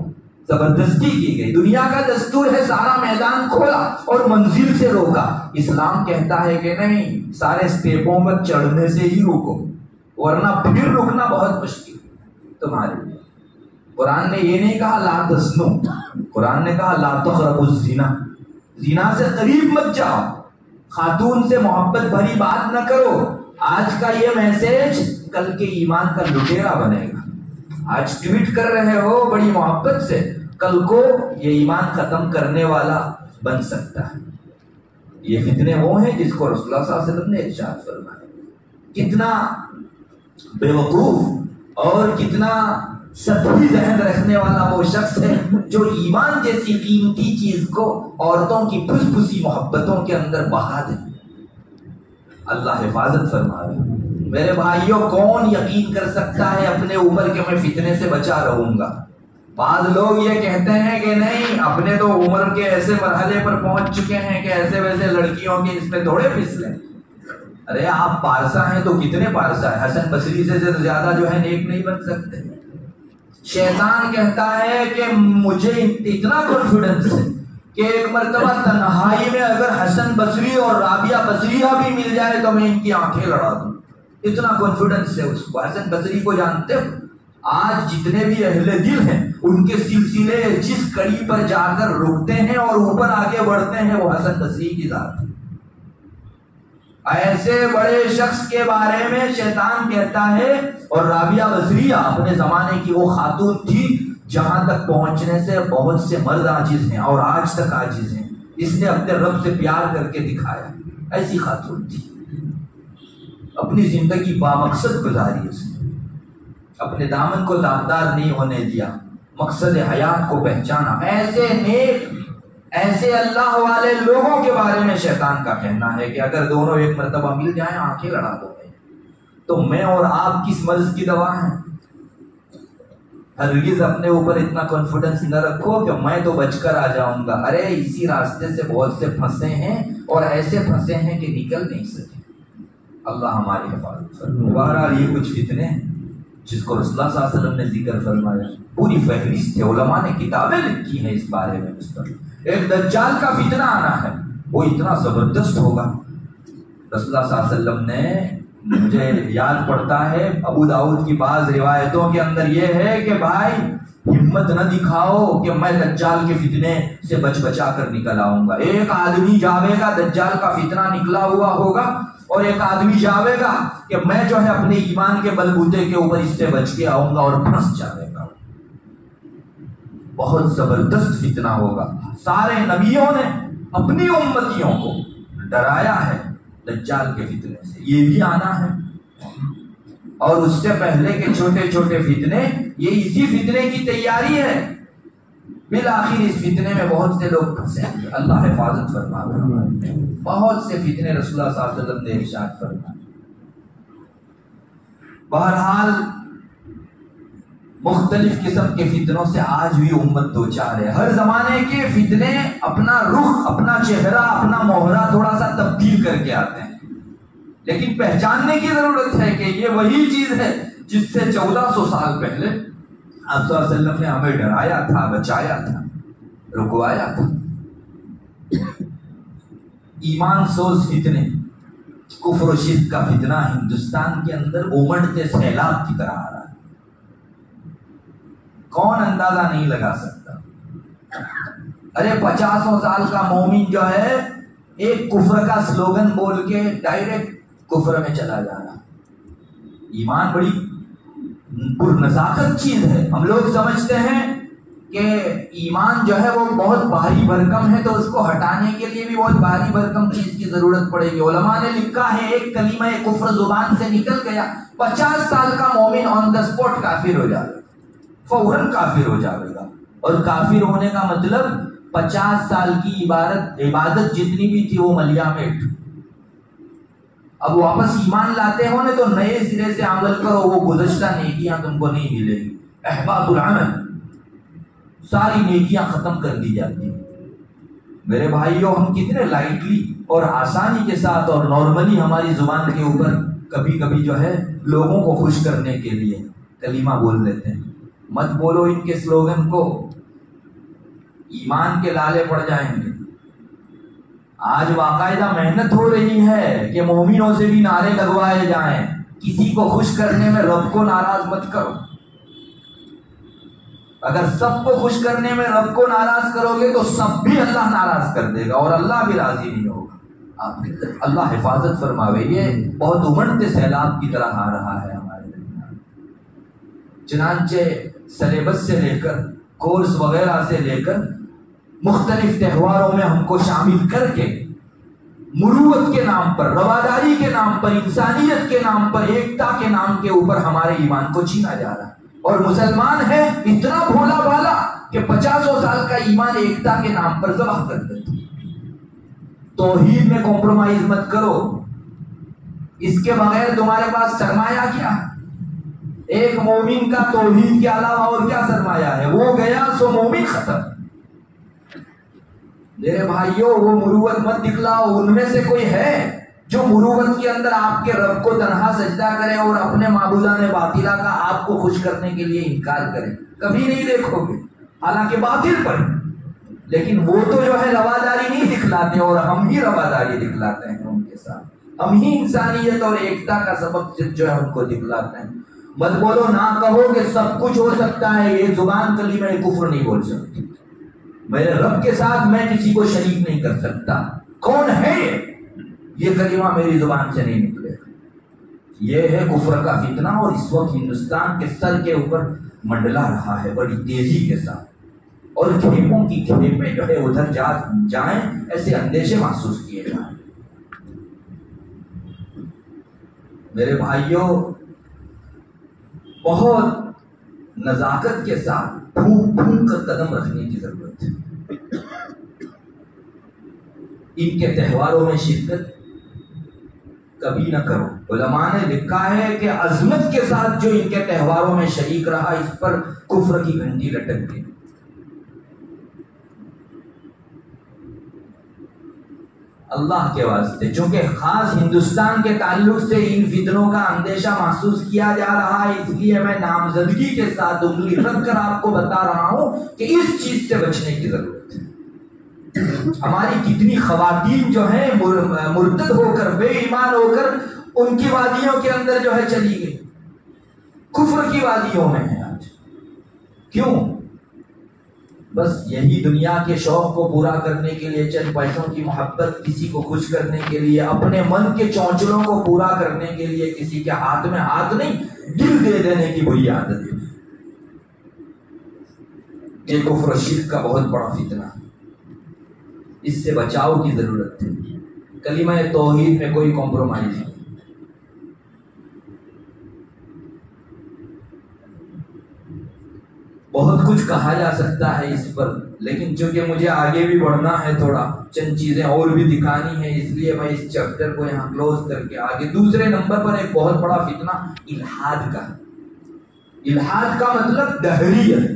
زبردستی کی گئی۔ دنیا کا دستور ہے سارا میدان کھولا اور منزل سے روکا، اسلام کہتا ہے کہ نہیں، سارے سٹیپوں پر چڑھنے سے ہی روکو، ورنہ پھر رکنا بہت مشکل تمہارے لیے۔ قرآن نے یہ نہیں کہا لا تزنو، قرآن نے کہا لا تقربوا الزنا، زنا سے قریب مت جاؤ، خاتون سے محبت بھری بات نہ کرو۔ آج کا یہ میسج کل کے ایمان کا لٹیرا بنے گا۔ آج ٹویٹ کر رہے ہو بڑی محبت سے، کل کو یہ ایمان ختم کرنے والا بن سکتا ہے۔ یہ فتنے وہ ہیں جس کو رسول اللہ صلی اللہ علیہ وسلم نے ارشاد فرمایا۔ کتنا بے وقوف اور کتنا سطحی ذہن رکھنے والا وہ شخص ہے جو ایمان جیسی قیمتی چیز کو عورتوں کی پھس پھسی محبتوں کے اندر بہا دے۔ اللہ حفاظت فرمائے۔ میرے بھائیوں، کون یقین کر سکتا ہے اپنے اوپر کہ میں فتنے سے بچا رہوں گا؟ بعض لوگ یہ کہتے ہیں کہ نہیں، اپنے تو عمر کے ایسے مرحلے پر پہنچ چکے ہیں کہ ایسے ویسے لڑکیوں کے اس پہ تھوڑے پھسلیں۔ ارے آپ پارسا ہیں تو کتنے پارسا ہے، حسن بصری سے زیادہ جو ہے نیک نہیں بن سکتے۔ شیطان کہتا ہے کہ مجھے اتنا کانفیڈنس ہے کہ ایک مرتبہ تنہائی میں اگر حسن بصری اور رابعہ بصریہ بھی مل جائے تو میں ان کی آنکھیں لڑا دوں، اتنا کانفیڈنس ہے اس کو۔ حسن بصری کو جانتے ہو؟ آج جتنے بھی اہل دل ہیں ان کے سلسلے جس کڑی پر جا کر رکتے ہیں اور اوپر آگے بڑھتے ہیں وہ حسن بصری کی ذات ہے۔ ایسے بڑے شخص کے بارے میں شیطان کہتا ہے، اور رابعہ بصریہ اپنے زمانے کی وہ خاتون تھی جہاں تک پہنچنے سے بہت سے مرد عاجز ہیں اور آج تک عاجز ہیں، اس نے اپنے رب سے پیار کر کے دکھایا۔ ایسی خاتون تھی، اپنی زندگی بامقصد گزاری، اس نے اپنے دامن کو داغدار نہیں ہونے دیا، مقصد حیات کو پہچانا۔ ایسے نیک ایسے اللہ والے لوگوں کے بارے میں شیطان کا کہنا ہے کہ اگر دونوں ایک مرتبہ مل جائیں آنکھیں لڑا دو گے، تو میں اور آپ کس مرض کی دوا ہیں؟ ہرگز اپنے اوپر اتنا کانفیڈنس نہ رکھو کہ میں تو بچ کر آ جاؤں گا. ارے اسی راستے سے بہت سے پھنسے ہیں اور ایسے پھنسے ہیں کہ نکل نہیں سکے. اللہ ہماری حفاظت فرمائے. بہرحال یہ کچھ فتنے جس کو رسول اللہ صلی اللہ علیہ وسلم نے ذکر فرمایا، پوری فہرست ہے، علماء نے کتابیں لکھی ہیں اس بارے میں. ایک دجال کا فتنہ آنا ہے، وہ اتنا زبردست ہوگا. رسول اللہ صلی اللہ علیہ وسلم نے، مجھے یاد پڑتا ہے ابو داؤد کی بعض روایتوں کے اندر یہ ہے کہ بھائی ہمت نہ دکھاؤ کہ میں دجال کے فتنے سے بچا کر نکل آؤں گا. ایک آدمی جاوے گا دجال کا فتنہ نکلا ہوا ہوگا، اور ایک آدمی جاوے گا کہ میں جو ہے اپنے ایمان کے بلبوتے کے اوپر اس سے بچ کے آؤں گا، اور پھنس جاوے گا. بہت زبردست فتنہ ہوگا. سارے نبیوں نے اپنی امتیوں کو ڈرایا ہے دجال کے فتنے سے. یہ بھی آنا ہے، اور اس سے پہلے کے چھوٹے چھوٹے فتنے یہ اسی فتنے کی تیاری ہے. بالآخر اس فتنے میں بہت سے لوگ پھنسے. اللہ حفاظت فرمائے. بہت سے فتنے رسول اللہ صلی اللہ علیہ وسلم نے ارشاد فرمائے. بہرحال مختلف قسم کے فتنوں سے آج بھی امت دوچار ہے. ہر زمانے کے فتنے اپنا رخ، اپنا چہرہ، اپنا موہرہ تھوڑا سا تبدیل کر کے آتے ہیں، لیکن پہچاننے کی ضرورت ہے کہ یہ وہی چیز ہے جس سے 1400 سال پہلے آپ صلی اللہ علیہ وسلم نے ہمیں ڈرایا تھا، بچایا تھا، رکوایا تھا. ایمان سوز فتنے، کفر و شرک کا فتنہ ہندوستان کے اندر امڑتے سیلاب کی طرح آ رہا ہے. کون اندازہ نہیں لگا سکتا. ارے 50 سال کا مومن جو ہے ایک کفر کا سلوگن بول کے ڈائریکٹ کفر میں چلا جا رہا. ایمان بڑی پرنزاکت چیز ہے. ہم لوگ سمجھتے ہیں کہ ایمان جو ہے وہ بہت بھاری بھرکم ہے، تو اس کو ہٹانے کے لیے بھی بہت بھاری بھرکم چیز کی ضرورت پڑے گی. علماء نے لکھا ہے ایک کلمہ کفر زبان سے نکل گیا، 50 سال کا مومن آن دا اسپاٹ کافر ہو جائے گا، فوراً کافر ہو جائے گا. اور کافر ہونے کا مطلب 50 سال کی عبادت جتنی بھی تھی وہ ملیا میٹ. اب واپس ایمان لاتے ہو نا تو نئے سرے سے عمل کرو، وہ گزشتہ نیکیاں تم کو نہیں ملے گی. احباط العمل، ساری نیکیاں ختم کر دی جاتی ہیں. میرے بھائیوں، ہم کتنے لائٹلی اور آسانی کے ساتھ اور نارملی ہماری زبان کے اوپر کبھی کبھی جو ہے لوگوں کو خوش کرنے کے لیے کلمہ بول لیتے ہیں. مت بولو ان کے سلوگن کو، ایمان کے لالے پڑ جائیں گے. آج باقاعدہ محنت ہو رہی ہے کہ مومنوں سے بھی نعرے لگوائے جائیں. کسی کو خوش کرنے میں رب کو ناراض مت کرو. اگر سب کو خوش کرنے میں رب کو ناراض کرو گے تو سب بھی اللہ ناراض کر دے گا اور اللہ بھی راضی نہیں ہوگا. اللہ حفاظت فرماوے. یہ بہت امڑتے سیلاب کی طرح آ رہا ہے ہمارے درمیان. چنانچہ سلیبس سے لے کر کورس وغیرہ سے لے کر مختلف تہواروں میں ہم کو شامل کر کے مروت کے نام پر، رواداری کے نام پر، انسانیت کے نام پر، ایکتا کے نام کے اوپر ہمارے ایمان کو چھینا جا رہا ہے. اور مسلمان ہے اتنا بھولا بالا کہ 50 سال کا ایمان ایکتا کے نام پر ذبح کر دیتے. توحید میں کمپرومائز مت کرو. اس کے بغیر تمہارے پاس سرمایہ کیا ہے؟ ایک مومن کا توحید کے علاوہ اور کیا سرمایہ ہے؟ وہ گیا سو مومن ختم. میرے بھائیوں، وہ مروت مت دکھلاؤ. ان میں سے کوئی ہے جو مروت کے اندر آپ کے رب کو تنہا سجدہ کرے اور اپنے معبودان باطلہ کا آپ کو خوش کرنے کے لیے انکار کرے؟ کبھی نہیں دیکھو گے، حالانکہ باطل پر. لیکن وہ تو جو ہے رواداری نہیں دکھلاتے، اور ہم ہی رواداری دکھلاتے ہیں ان کے ساتھ. ہم ہی انسانیت اور ایکتا کا سبق جو ہے ان کو دکھلاتے ہیں. مت بولو، نہ کہو کہ سب کچھ ہو سکتا ہے. یہ زبان کلمہ کفر نہیں بول سکتی. میرے رب کے ساتھ میں کسی کو شریک نہیں کر سکتا. کون ہے یہ کلمہ میری زبان سے نہیں نکلے. یہ ہے کفر کا فتنہ، اور اس وقت ہندوستان کے سر کے اوپر منڈلا رہا ہے بڑی تیزی کے ساتھ. اور کھیپوں کی کھیپیں جو ہے ادھر جائیں ایسے اندیشے محسوس کیے جائیں. میرے بھائیوں، بہت نزاکت کے ساتھ پھونک پھونک کر قدم رکھنے کی ضرورت ہے. ان کے تہواروں میں شرکت کبھی نہ کرو۔ علماء نے لکھا ہے کہ عظمت کے ساتھ جو ان کے تہواروں میں شریک رہا اس پر کفر کی گھنٹی لٹک گئی۔ اللہ کے واسطے، چونکہ خاص ہندوستان کے تعلق سے ان فتنوں کا اندیشہ محسوس کیا جا رہا ہے، اس لیے میں نامزدگی کے ساتھ انگلی رکھ کر آپ کو بتا رہا ہوں کہ اس چیز سے بچنے کی ضرورت ہے۔ ہماری کتنی خواتین جو ہیں مرتد ہو کر، بے ایمان ہو کر ان کی وادیوں کے اندر جو ہے چلی گئی، کفر کی وادیوں میں ہیں آج۔ کیوں؟ بس یہی دنیا کے شوق کو پورا کرنے کے لیے، چند پیسوں کی محبت، کسی کو خوش کرنے کے لیے، اپنے من کے چونچلوں کو پورا کرنے کے لیے کسی کے ہاتھ میں ہاتھ نہیں، دل دے دینے کی بری عادت ہے۔ یہ کفر و شرک کا بہت بڑا فتنہ ہے، اس سے بچاؤ کی ضرورت ہے۔ کلمہ توحید میں کوئی کمپرومائز نہیں۔ بہت کچھ کہا جا سکتا ہے اس پر، لیکن چونکہ مجھے آگے بھی بڑھنا ہے، تھوڑا چند چیزیں اور بھی دکھانی ہیں، اس لیے میں اس چیپٹر کو یہاں کلوز کر کے آگے دوسرے نمبر پر ایک بہت بڑا فتنہ الحاد کا۔ الحاد کا مطلب دہریت،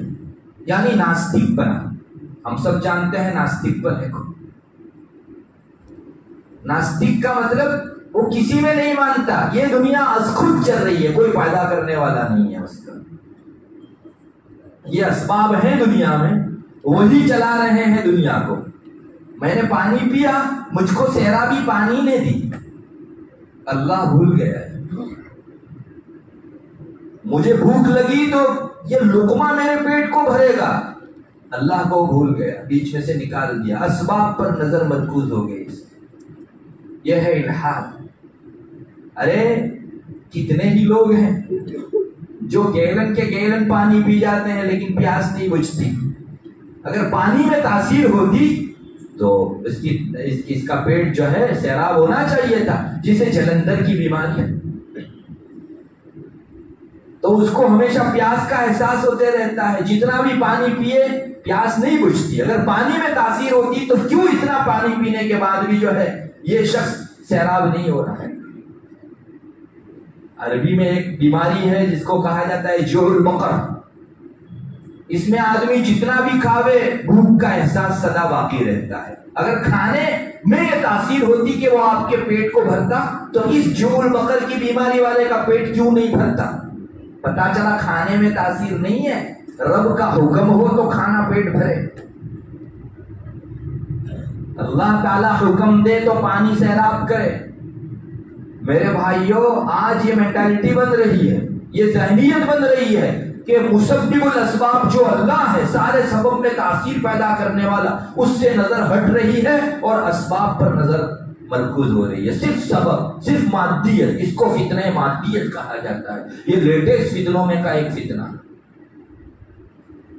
یعنی ناستک بنا۔ ہم سب جانتے ہیں ناستک بنے کو۔ ناستک کا مطلب وہ کسی میں نہیں مانتا، یہ دنیا از خود چل رہی ہے، کوئی پیدا کرنے والا نہیں ہے اس کا۔ یہ اسباب ہیں دنیا میں، وہی چلا رہے ہیں دنیا کو۔ میں نے پانی پیا، مجھ کو سیرابی پانی نے دی، اللہ بھول گیا ہے۔ مجھے بھوک لگی تو یہ لقمہ میرے پیٹ کو بھرے گا، اللہ کو بھول گیا، بیچ میں سے نکال دیا، اسباب پر نظر مرکوز ہو گئی۔ یہ ہے الحاد۔ ارے کتنے ہی لوگ ہیں جو گیلن کے گیلن پانی پی جاتے ہیں لیکن پیاس نہیں بجھتی۔ اگر پانی میں تاثیر ہوتی تو اس کا پیٹ جو ہے سیراب ہونا چاہیے تھا، جسے جلندر کی بیماری ہے، تو اس کو ہمیشہ پیاس کا احساس ہوتے رہتا ہے، جتنا بھی پانی پیے پیاس نہیں بجھتی۔ اگر پانی میں تاثیر ہوتی تو کیوں اتنا پانی پینے کے بعد بھی جو ہے یہ شخص سیراب نہیں ہو رہا ہے؟ عربی میں ایک بیماری ہے جس کو کہا جاتا ہے جوع البقر۔ اس میں آدمی جتنا بھی کھاوے بھوک کا احساس سدا باقی رہتا ہے۔ اگر کھانے میں یہ تاثیر ہوتی کہ وہ آپ کے پیٹ کو بھرتا تو اس جوع البقر کی بیماری والے کا پیٹ کیوں نہیں بھرتا؟ پتا چلا کھانے میں تاثیر نہیں ہے، رب کا حکم ہو تو کھانا پیٹ بھرے۔ اللہ تعالیٰ حکم دے تو پانی سیراب کرے۔ میرے بھائیوں، آج یہ مینٹالٹی بن رہی ہے، یہ ذہنیت بن رہی ہے کہ مسبب الاسباب جو اللہ ہے، سارے سبب میں تاثیر پیدا کرنے والا، اس سے نظر ہٹ رہی ہے اور اسباب پر نظر مرکوز ہو رہی ہے۔ صرف سبب، صرف مادیت، اس کو فتنہ مادیت کہا جاتا ہے۔ یہ لیٹسٹ فتنوں میں کا ایک فتنہ ہے،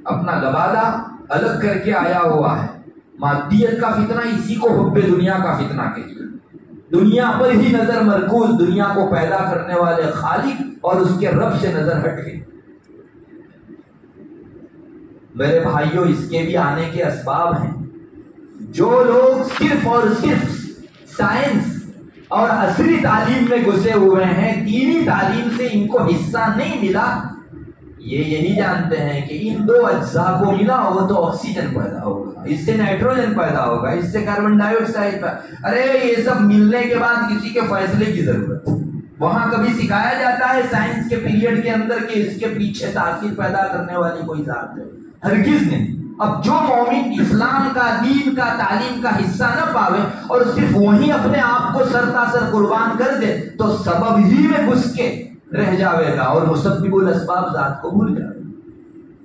اپنا لبادہ الگ کر کے آیا ہوا ہے۔ مادیت کا فتنہ اسی کو حب دنیا کا فتنہ کہتے ہیں۔ دنیا پر ہی نظر مرکوز، دنیا کو پیدا کرنے والے خالق اور اس کے رب سے نظر ہٹ گئی۔ میرے بھائیوں، اس کے بھی آنے کے اسباب ہیں۔ جو لوگ صرف اور صرف سائنس اور عصری تعلیم میں گھسے ہوئے ہیں، دینی تعلیم سے ان کو حصہ نہیں ملا، یہ یہی جانتے ہیں کہ ان دو اجزاء کو ملا ہو تو آکسیجن پیدا ہوگا، اس سے نائٹروجن پیدا ہوگا، اس سے کاربن ڈائی آکسائڈ پیدا۔ ارے یہ سب ملنے کے بعد کسی کے فیصلے کی ضرورت ہے۔ وہاں کبھی سکھایا جاتا ہے سائنس کے پیریڈ کے اندر کہ اس کے پیچھے تاثیر پیدا کرنے والی کوئی ذات ہے؟ ہرگز نہیں۔ اب جو مومن اسلام کا، دین کا، تعلیم کا حصہ نہ پاوے اور صرف وہیں اپنے آپ کو سرتاسر قربان کر دے تو سبب ہی میں گھس کے رہ جاوے گا اور مسبب الاسباب ذات کو بھول جائے گا۔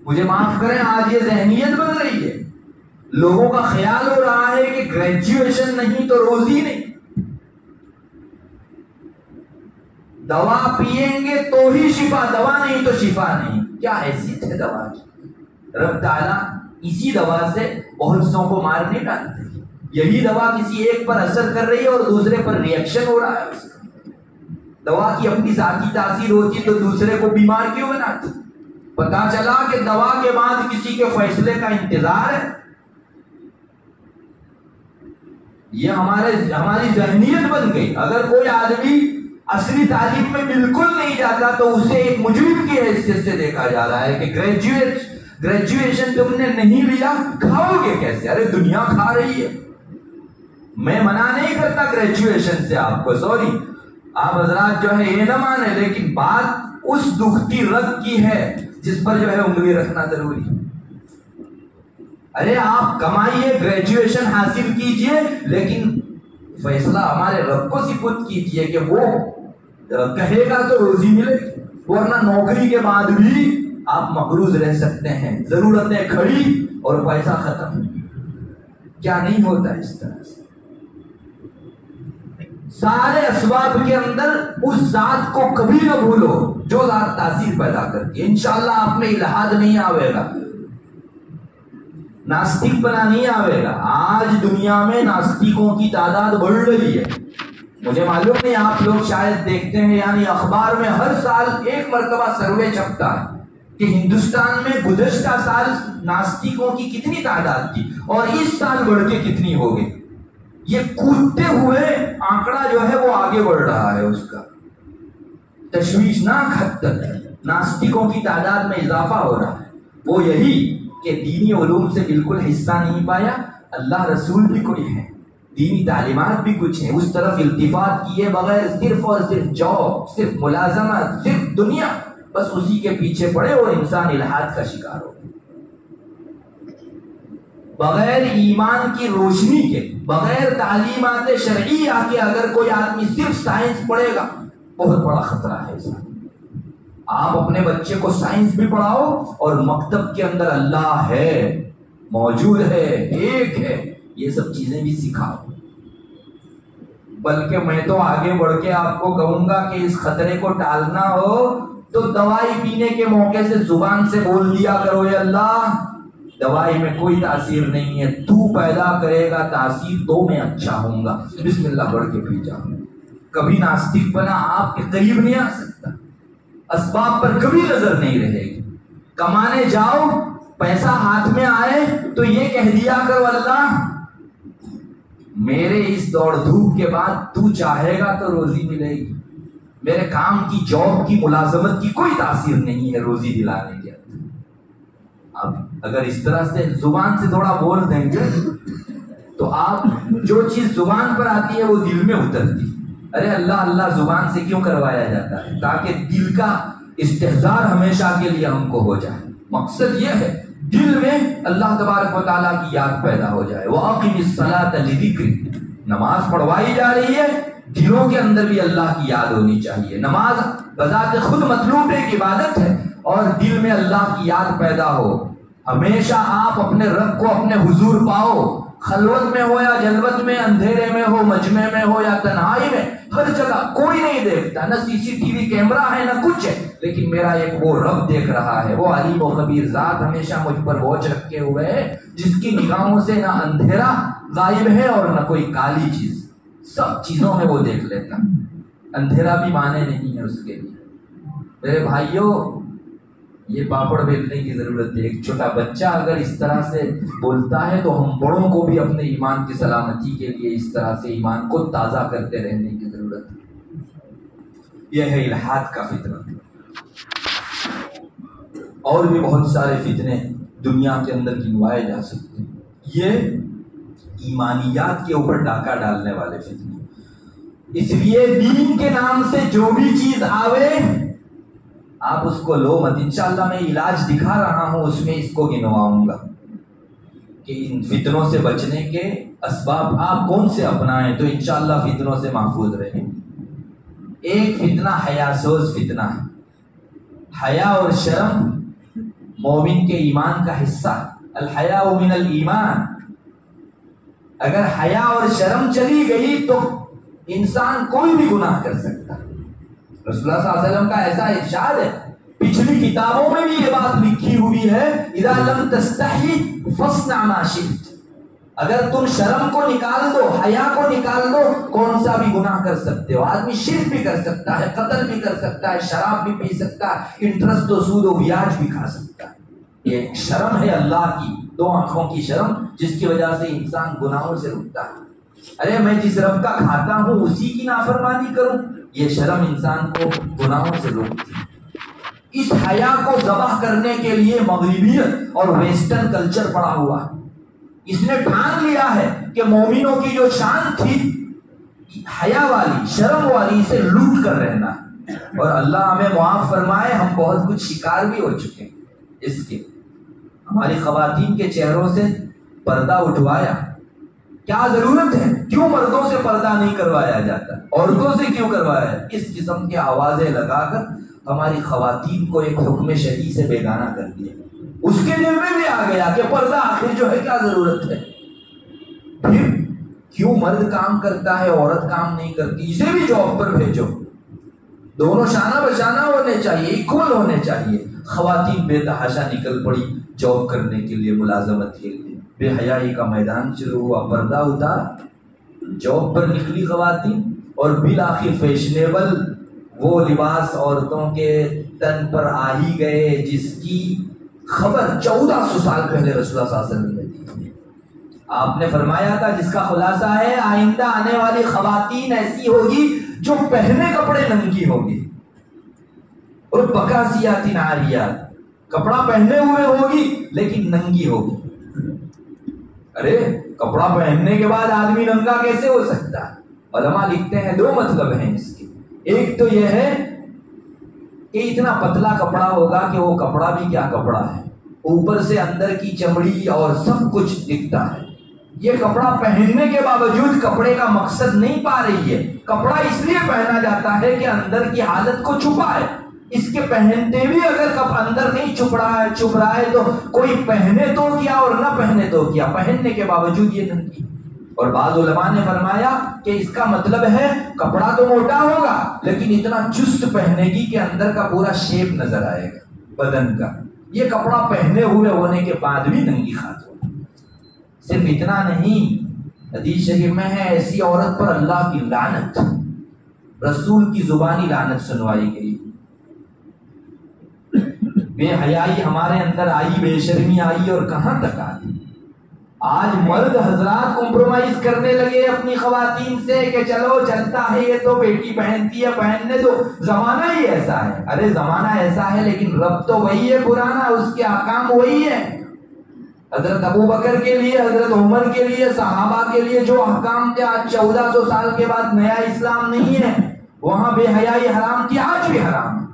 مجھے معاف کریں، آج یہ ذہنیت بن رہی ہے، لوگوں کا خیال ہو رہا ہے کہ گریجویشن نہیں تو روزی نہیں، دوا پیئیں گے تو ہی شفا، دوا نہیں تو شفا نہیں۔ کیا حیثیت ہے دوا کی؟ رب تعالیٰ اسی دوا سے بہت سو کو مار نہیں ڈالتے۔ یہی دوا کسی ایک پر اثر کر رہی ہے اور دوسرے پر ریئیکشن ہو رہا ہے اس کا۔ دوا کی اپنی ذاتی تاثیر ہوتی تو دوسرے کو بیمار کیوں بناتی؟ پتا چلا کہ دوا کے بعد کسی کے فیصلے کا انتظار ہے۔ یہ ہماری ذہنیت بن گئی. اگر کوئی آدمی اصلی تعلیم میں بالکل نہیں جاتا تو اسے ایک مجرم کی حیثیت سے دیکھا جا رہا ہے کہ گریجویشن تم نے نہیں لیا, کھاؤ گے کیسے؟ ارے دنیا کھا رہی ہے. میں منع نہیں کرتا گریجویشن سے آپ کو, سوری آپ حضرات جو ہے یہ نہ مانے, لیکن بات اس دکھتی رگ کی ہے جس پر جو ہے انگلی رکھنا ضروری ہے. ارے آپ کمائیے, گریجویشن حاصل کیجئے, لیکن فیصلہ ہمارے رب کو سپرد کیجئے کہ وہ کہے گا تو روزی ملے گی, ورنہ نوکری کے بعد بھی آپ مقروض رہ سکتے ہیں, ضرورتیں کھڑی اور پیسہ ختم. کیا نہیں ہوتا اس طرح سے؟ سارے اسباب کے اندر اس ذات کو کبھی نہ بھولو جو ذات تاثیر پیدا کرتی ہے. انشاءاللہ آپ میں الحاد نہیں آوے گا, ناستک بنا نہیں آوے گا. آج دنیا میں ناستکوں کی تعداد بڑھ رہی ہے. مجھے معلوم نہیں, آپ لوگ شاید دیکھتے ہیں, یعنی اخبار میں ہر سال ایک مرتبہ سروے چھپتا ہے کہ ہندوستان میں گزشتہ سال ناستکوں کی کتنی تعداد تھی اور اس سال بڑھ کے کتنی ہو گئی. یہ کودتے ہوئے آنکڑا جو ہے وہ آگے بڑھ رہا ہے, اس کا تشویشناک حد تک ناستکوں کی تعداد میں اضافہ ہو رہا ہے. وہ یہی کہ دینی علوم سے بالکل حصہ نہیں پایا, اللہ رسول بھی کوئی ہے, دینی تعلیمات بھی کچھ ہیں, اس طرف التفات کیے بغیر صرف اور صرف جاب, صرف ملازمت, صرف دنیا, بس اسی کے پیچھے پڑے اور انسان الحاد کا شکار ہو. بغیر ایمان کی روشنی کے, بغیر تعلیمات شرعیہ کے اگر کوئی آدمی صرف سائنس پڑھے گا, بہت بڑا خطرہ ہے اس میں. آپ اپنے بچے کو سائنس بھی پڑھاؤ اور مکتب کے اندر اللہ ہے, موجود ہے, ایک ہے, یہ سب چیزیں بھی سکھاؤ. بلکہ میں تو آگے بڑھ کے آپ کو کہوں گا کہ اس خطرے کو ٹالنا ہو تو دوائی پینے کے موقع سے زبان سے بول دیا کرو, یا اللہ دوائی میں کوئی تاثیر نہیں ہے, تو پیدا کرے گا تاثیر تو میں اچھا ہوں گا, بسم اللہ بڑھ کے پی جاؤ. کبھی ناستک بنا آپ کے قریب نہیں آ سکتا, اسباب پر کبھی نظر نہیں رہے گی. کمانے جاؤ, پیسہ ہاتھ میں آئے تو یہ کہہ دیا کرو, اللہ میرے اس دوڑ دھوپ کے بعد تو چاہے گا تو روزی ملے گی. میرے کام کی, جاب کی, ملازمت کی کوئی تاثیر نہیں ہے روزی دلانے کے. اب اگر اس طرح سے زبان سے تھوڑا بول دیں گے تو آپ جو چیز زبان پر آتی ہے وہ دل میں اترتی. ارے اللہ اللہ زبان سے کیوں کروایا جاتا ہے؟ تاکہ دل کا استحضار ہمیشہ کے لیے ہم کو ہو جائے. مقصد یہ ہے دل میں اللہ تبارک و تعالیٰ کی یاد پیدا ہو جائے. وَأَقِمِ الصَّلَاةَ لِذِكْرِ, نماز پڑھوائی جا رہی ہے, دلوں کے اندر بھی اللہ کی یاد ہونی چاہیے. نماز بذات خود مطلوب ایک عبادت ہے, اور دل میں اللہ کی یاد پیدا ہو. ہمیشہ آپ اپنے رب کو اپنے حضور پاؤ, خلوت میں ہو یا جلوت میں, اندھیرے میں ہو, مجمع میں ہو یا تنہائی میں, ہر جگہ کوئی نہیں دیکھتا, نہ سی سی ٹی وی کیمرہ ہے نہ کچھ ہے, لیکن میرا ایک وہ رب دیکھ رہا ہے, وہ علیم و خبیر ذات ہمیشہ مجھ پر واچ رکھے ہوئے ہے, جس کی نگاہوں سے نہ اندھیرا غائب ہے اور نہ کوئی کالی چیز, سب چیزوں میں وہ دیکھ لیتا. اندھیرا بھی مانے نہیں ہے اس کے لیے. میرے بھائیوں, یہ پاپڑ بیلنے کی ضرورت ہے. ایک چھوٹا بچہ اگر اس طرح سے بولتا ہے تو ہم بڑوں کو بھی اپنے ایمان کی سلامتی کے لیے اس طرح سے ایمان کو تازہ کرتے رہنے کی ضرورت ہے. یہ ہے الحاد کا فتنہ. اور بھی بہت سارے فتنے دنیا کے اندر گنوائے جا سکتے ہیں. یہ ایمانیات کے اوپر ڈاکہ ڈالنے والے فتنے. اس لیے دین کے نام سے جو بھی چیز آوے آپ اس کو لو مت. انشاءاللہ میں علاج دکھا رہا ہوں, اس میں اس کو گنواؤں گا کہ ان فتنوں سے بچنے کے اسباب آپ کون سے اپنائیں تو انشاءاللہ فتنوں سے محفوظ رہیں. ایک فتنہ حیاسوز فتنہ ہے. حیا اور شرم مومن کے ایمان کا حصہ ہے. الحیاء من الایمان. اگر حیا اور شرم چلی گئی تو انسان کوئی بھی گناہ کر سکتا ہے. رسول اللہ صلی اللہ علیہ وسلم کا ایسا ارشاد ہے, پچھلی کتابوں میں بھی یہ بات لکھی ہوئی ہے, اذا لم تستحی فاصنع ما شئت. اگر تم شرم کو نکال دو, حیا کو نکال دو, کون سا بھی گناہ کر سکتے ہو. آدمی شرک بھی کر سکتا ہے, قتل بھی کر سکتا ہے, شراب بھی پی سکتا ہے, انٹرسٹ و سود و بیاج بھی کھا سکتا ہے. یہ شرم ہے اللہ کی, دو آنکھوں کی شرم, جس کی وجہ سے انسان گناہوں سے رکتا ہے. ارے میں جس رب کا کھاتا ہوں اسی کی نافرمانی کروں؟ یہ شرم انسان کو گناہوں سے روکتی ہے۔ اس حیا کو ذبح کرنے کے لیے مغربیت اور ویسٹرن کلچر پڑا ہوا ہے۔ اس نے ٹھان لیا ہے کہ مومنوں کی جو شان تھی حیا والی، شرم والی، اسے لوٹ کر رہنا ہے۔ اور اللہ ہمیں معاف فرمائے، ہم بہت کچھ شکار بھی ہو چکے اس کے۔ ہماری خواتین کے چہروں سے پردہ اٹھوایا، کیا ضرورت ہے؟ کیوں مردوں سے پردہ نہیں کروایا جاتا؟ عورتوں سے کیوں کروایا؟ اس قسم کے آوازیں لگا کر ہماری خواتین کو ایک حکم شرعی سے بیگانہ کر دیا۔ اس کے دل میں بھی آ گیا کہ پردہ آخر جو ہے کیا ضرورت ہے؟ پھر کیوں مرد کام کرتا ہے عورت کام نہیں کرتی؟ اسے بھی جاب پر بھیجو، دونوں شانہ بشانہ ہونے چاہیے، ایکول ہونے چاہیے۔ خواتین بے تحاشا نکل پڑی جاب کرنے کے لیے، ملازمت کے لیے۔ بے حیائی کا میدان شروع ہوا، پردہ اتارا، جاب پر نکلی خواتین، اور بالآخر فیشنیبل وہ لباس عورتوں کے تن پر آ ہی گئے جس کی خبر 1400 سال پہلے رسول اللہ صلی اللہ علیہ وسلم نے دی۔ آپ نے فرمایا تھا جس کا خلاصہ ہے آئندہ آنے والی خواتین ایسی ہوگی جو پہنے کپڑے ننگی ہوگی، اور بکاسیات عاریات، کپڑا پہنے ہوئے ہوگی لیکن ننگی ہوگی۔ ارے کپڑا پہننے کے بعد آدمی ننگا کیسے ہو سکتا ہے؟ علماء لکھتے ہیں دو مطلب ہیں اس کے۔ ایک تو یہ ہے کہ اتنا پتلا کپڑا ہوگا کہ وہ کپڑا بھی کیا کپڑا ہے، اوپر سے اندر کی چمڑی اور سب کچھ دکھتا ہے۔ یہ کپڑا پہننے کے باوجود کپڑے کا مقصد نہیں پا رہی ہے۔ کپڑا اس لیے پہنا جاتا ہے کہ اندر کی حالت کو چھپائے۔ اس کے پہنتے بھی اگر اندر نہیں چھپ رہا ہے تو کوئی پہنے تو کیا اور نہ پہنے تو کیا، پہننے کے باوجود یہ ننگی۔ اور بعض علماء نے فرمایا کہ اس کا مطلب ہے کپڑا تو موٹا ہوگا لیکن اتنا چست پہنے گی کہ اندر کا پورا شیپ نظر آئے گا بدن کا۔ یہ کپڑا پہنے ہوئے ہونے کے بعد بھی ننگی خاتون۔ صرف اتنا نہیں، حدیث شریف میں ہے ایسی عورت پر اللہ کی لعنت، رسول کی زبانی لعنت سنوائی گئی۔ بے حیائی ہمارے اندر آئی، بے شرمی آئی، اور کہاں تک آئی۔ آج مرد حضرات کمپرومائز کرنے لگے اپنی خواتین سے کہ چلو چلتا ہے یہ تو بیٹی پہنتی ہے پہننے دو، زمانہ ہی ایسا ہے۔ ارے زمانہ ایسا ہے لیکن رب تو وہی ہے پرانا، اس کے احکام وہی ہے۔ حضرت ابو بکر کے لیے، حضرت عمر کے لیے، صحابہ کے لیے جو احکام تھے آج 1400 سال کے بعد نیا اسلام نہیں ہے، وہاں بے حیائی حرام تھی، آج بھی حرام ہے۔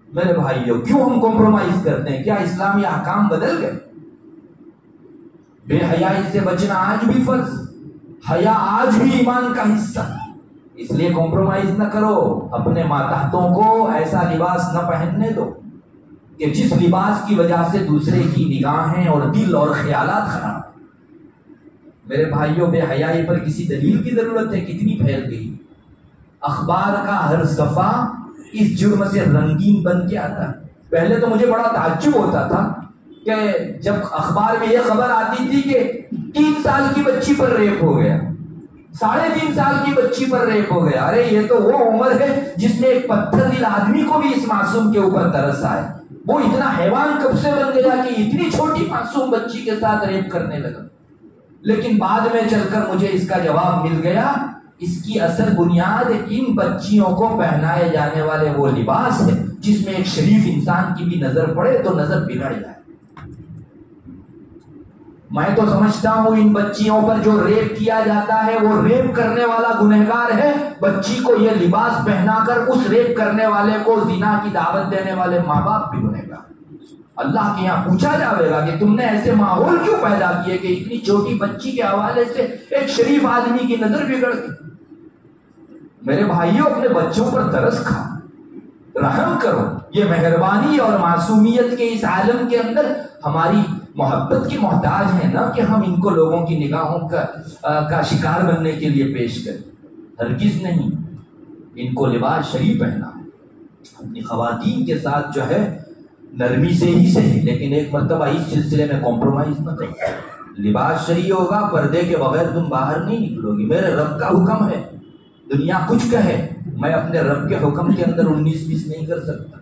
میرے بھائیوں کیوں ہم کمپرومائز کرتے ہیں؟ کیا اسلامی احکام بدل گئے؟ بے حیائی سے بچنا آج بھی فرض، حیا آج بھی ایمان کا حصہ، اس لیے کمپرومائز نہ کرو۔ اپنے ماتحتوں کو ایسا لباس نہ پہننے دو کہ جس لباس کی وجہ سے دوسرے کی نگاہیں اور دل اور خیالات خراب۔ میرے بھائیوں بے حیائی پر کسی دلیل کی ضرورت ہے؟ کتنی پھیل گئی۔ اخبار کا ہر صفحہ اس جرم سے رنگین بن کے آتا۔ پہلے تو مجھے بڑا تعجب ہوتا تھا کہ جب اخبار میں یہ خبر آتی تھی کہ 3 سال کی بچی پر ریپ ہو گیا، 3.5 سال کی بچی پر ریپ ہو گیا۔ ارے یہ تو وہ عمر ہے جس میں ایک پتھر دل آدمی کو بھی اس معصوم کے اوپر ترس آئے۔ وہ اتنا حیوان کب سے بن گیا کہ اتنی چھوٹی معصوم بچی کے ساتھ ریپ کرنے لگا؟ لیکن بعد میں چل کر مجھے اس کا جواب مل گیا، اس کی اصل بنیاد ان بچیوں کو پہنائے جانے والے وہ لباس ہے جس میں ایک شریف انسان کی بھی نظر پڑے تو نظر بگڑ جائے۔ میں تو سمجھتا ہوں ان بچیوں پر جو ریپ کیا جاتا ہے وہ ریپ کرنے والا گنہگار ہے، بچی کو یہ لباس پہنا کر اس ریپ کرنے والے کو زنا کی دعوت دینے والے ماں باپ بھی گنہگار۔ اللہ کے یہاں پوچھا جائے گا کہ تم نے ایسے ماحول کیوں پیدا کیے کہ اتنی چھوٹی بچی کے حوالے سے ایک شریف آدمی کی نظر بگڑ گئی۔ میرے بھائیوں اپنے بچوں پر ترس کھا، رحم کرو۔ یہ مہربانی اور معصومیت کے اس عالم کے اندر ہماری محبت کی محتاج ہے نا کہ ہم ان کو لوگوں کی نگاہوں کا شکار بننے کے لیے پیش کریں، ہرگز نہیں۔ ان کو لباس شریف پہنا، اپنی خواتین کے ساتھ جو ہے نرمی سے ہی صحیح، لیکن ایک مرتبہ اس سلسلے میں کمپرومائز نہ کرو۔ لباس شریف ہوگا، پردے کے بغیر تم باہر نہیں نکلو گی۔ میرے رب کا حکم ہے، دنیا کچھ کہے، میں اپنے رب کے حکم کے اندر 19-20 نہیں کر سکتا۔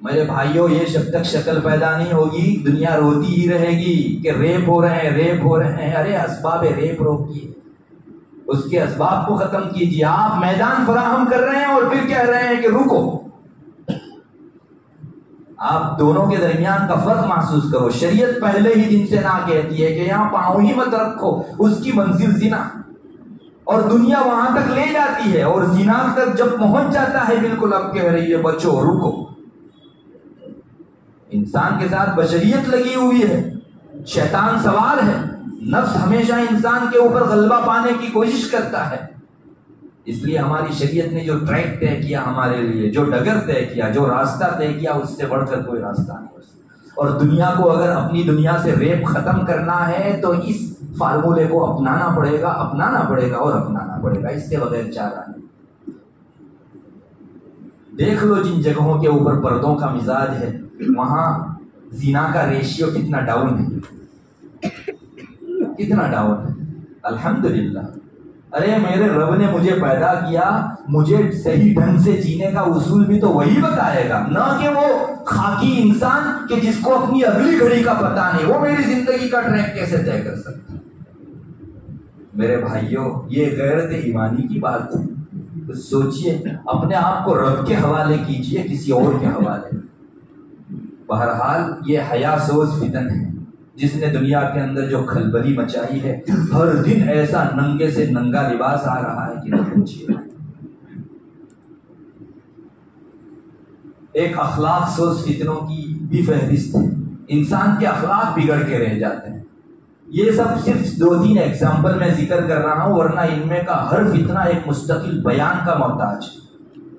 میرے بھائیوں یہ جب تک شکل پیدا نہیں ہوگی دنیا روتی ہی رہے گی کہ ریپ ہو رہے ہیں، ریپ ہو رہے ہیں۔ ارے اسباب ریپ روکیے، اس کے اسباب کو ختم کیجیے. آپ میدان فراہم کر رہے ہیں اور پھر کہہ رہے ہیں کہ رکو. آپ دونوں کے درمیان کا فرق محسوس کرو. شریعت پہلے ہی دن سے نہ کہتی ہے کہ یہاں پاؤں ہی مت رکھو، اس کی منزل زنا، اور دنیا وہاں تک لے جاتی ہے، اور زنا تک جب پہنچ جاتا ہے بالکل اب کہہ رہی ہے بچو رکو. انسان کے ساتھ بشریت لگی ہوئی ہے، شیطان سوار ہے، نفس ہمیشہ انسان کے اوپر غلبہ پانے کی کوشش کرتا ہے. اس لیے ہماری شریعت نے جو ٹریک طے کیا ہمارے لیے، جو ڈگر طے کیا، جو راستہ طے کیا، اس سے بڑھ کر کوئی راستہ نہیں ہو سکتا. اور دنیا کو اگر اپنی دنیا سے ریپ ختم کرنا ہے تو اس فارمولے کو اپنانا پڑے گا اور اپنانا پڑے گا. اس کے بغیر چارہ نہیں. دیکھ لو جن جگہوں کے اوپر پردوں کا مزاج ہے وہاں زنا کا ریشیو کتنا ڈاؤن ہے، کتنا ڈاؤن ہے. الحمدللہ. ارے میرے رب نے مجھے پیدا کیا، مجھے صحیح ڈھنگ سے جینے کا اصول بھی تو وہی بتائے گا، نہ کہ وہ خاکی انسان کہ جس کو اپنی اگلی گھڑی کا پتہ نہیں، وہ میری زندگی کا ٹریک کیسے طے کر سکتا. میرے بھائیوں، یہ غیرت ایمانی کی بات ہے. سوچئے، اپنے آپ کو رب کے حوالے کیجئے، کسی اور کے حوالے. بہرحال یہ حیا سوز فتن ہے جس نے دنیا کے اندر جو کھلبلی مچائی ہے. ہر دن ایسا ننگے سے ننگا لباس آ رہا ہے کہ نہ پوچھیے. ایک اخلاق سوز فتنوں کی بھی فہرست ہے. انسان کے اخلاق بگڑ کے رہ جاتے ہیں. یہ سب صرف 2-3 ایگزامپل میں ذکر کر رہا ہوں، ورنہ ان میں کا ہر فتنہ ایک مستقل بیان کا محتاج ہے.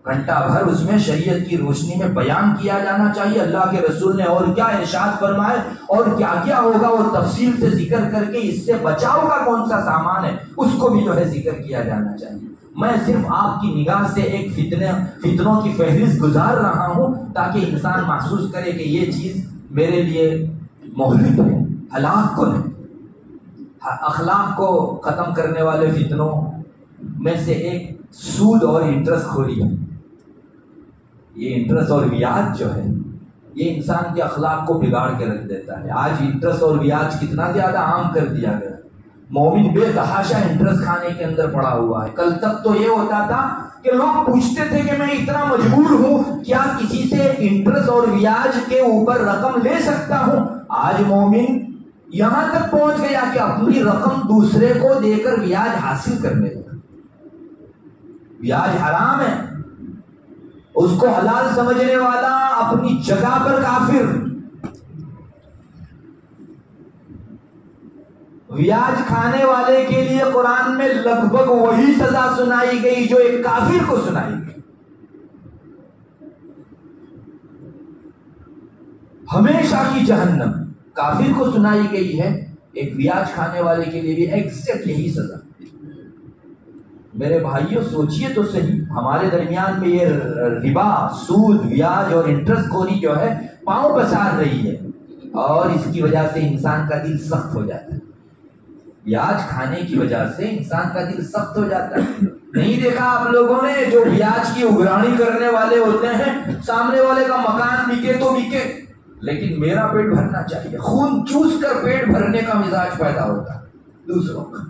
گھنٹہ بھر اس میں شریعت کی روشنی میں بیان کیا جانا چاہیے. اللہ کے رسول نے اور کیا ارشاد فرمائے اور کیا کیا ہوگا وہ تفصیل سے ذکر کر کے اس سے بچاؤ کا کون سا سامان ہے اس کو بھی جو ہے ذکر کیا جانا چاہیے. میں صرف آپ کی نگاہ سے ایک فتنوں کی فہرست گزار رہا ہوں تاکہ انسان محسوس کرے کہ یہ چیز میرے لیے مہلک ہے، ہلاک کن ہے. اخلاق کو ختم کرنے والے فتنوں میں سے ایک سود اور انٹرسٹ خوری ہے. یہ انٹرسٹ اور بیاج جو ہے یہ انسان کے اخلاق کو بگاڑ کے رکھ دیتا ہے. آج انٹرسٹ اور بیاج کتنا زیادہ عام کر دیا گیا. مومن بے تحاشا انٹرسٹ کھانے کے اندر پڑا ہوا ہے. کل تک تو یہ ہوتا تھا کہ لوگ پوچھتے تھے کہ میں اتنا مجبور ہوں کیا کسی سے انٹرسٹ اور بیاج کے اوپر رقم لے سکتا ہوں. آج مومن یہاں تک پہنچ گیا کہ اپنی رقم دوسرے کو دے کر بیاج حاصل کرنے لگا. بیاج حرام ہے، اس کو حلال سمجھنے والا اپنی جگہ پر کافر. بیاج کھانے والے کے لیے قرآن میں لگ بھگ وہی سزا سنائی گئی جو ایک کافر کو سنائی گئی. ہمیشہ کی جہنم کافر کو سنائی گئی ہے، ایک بیاج کھانے والے کے لیے بھی ایگزیکٹ یہی سزا. میرے بھائیوں سوچئے تو صحیح، ہمارے درمیان میں یہ ربا، سود، بیاج اور انٹرسٹ خوری جو ہے پاؤں پسار رہی ہے، اور اس کی وجہ سے انسان کا دل سخت ہو جاتا ہے. بیاج کھانے کی وجہ سے انسان کا دل سخت ہو جاتا ہے. نہیں دیکھا آپ لوگوں نے جو بیاج کی اگرانی کرنے والے ہوتے ہیں، سامنے والے کا مکان بکے تو بکے لیکن میرا پیٹ بھرنا چاہیے. خون چوس کر پیٹ بھرنے کا مزاج پیدا ہوتا ہے دوسروں کا.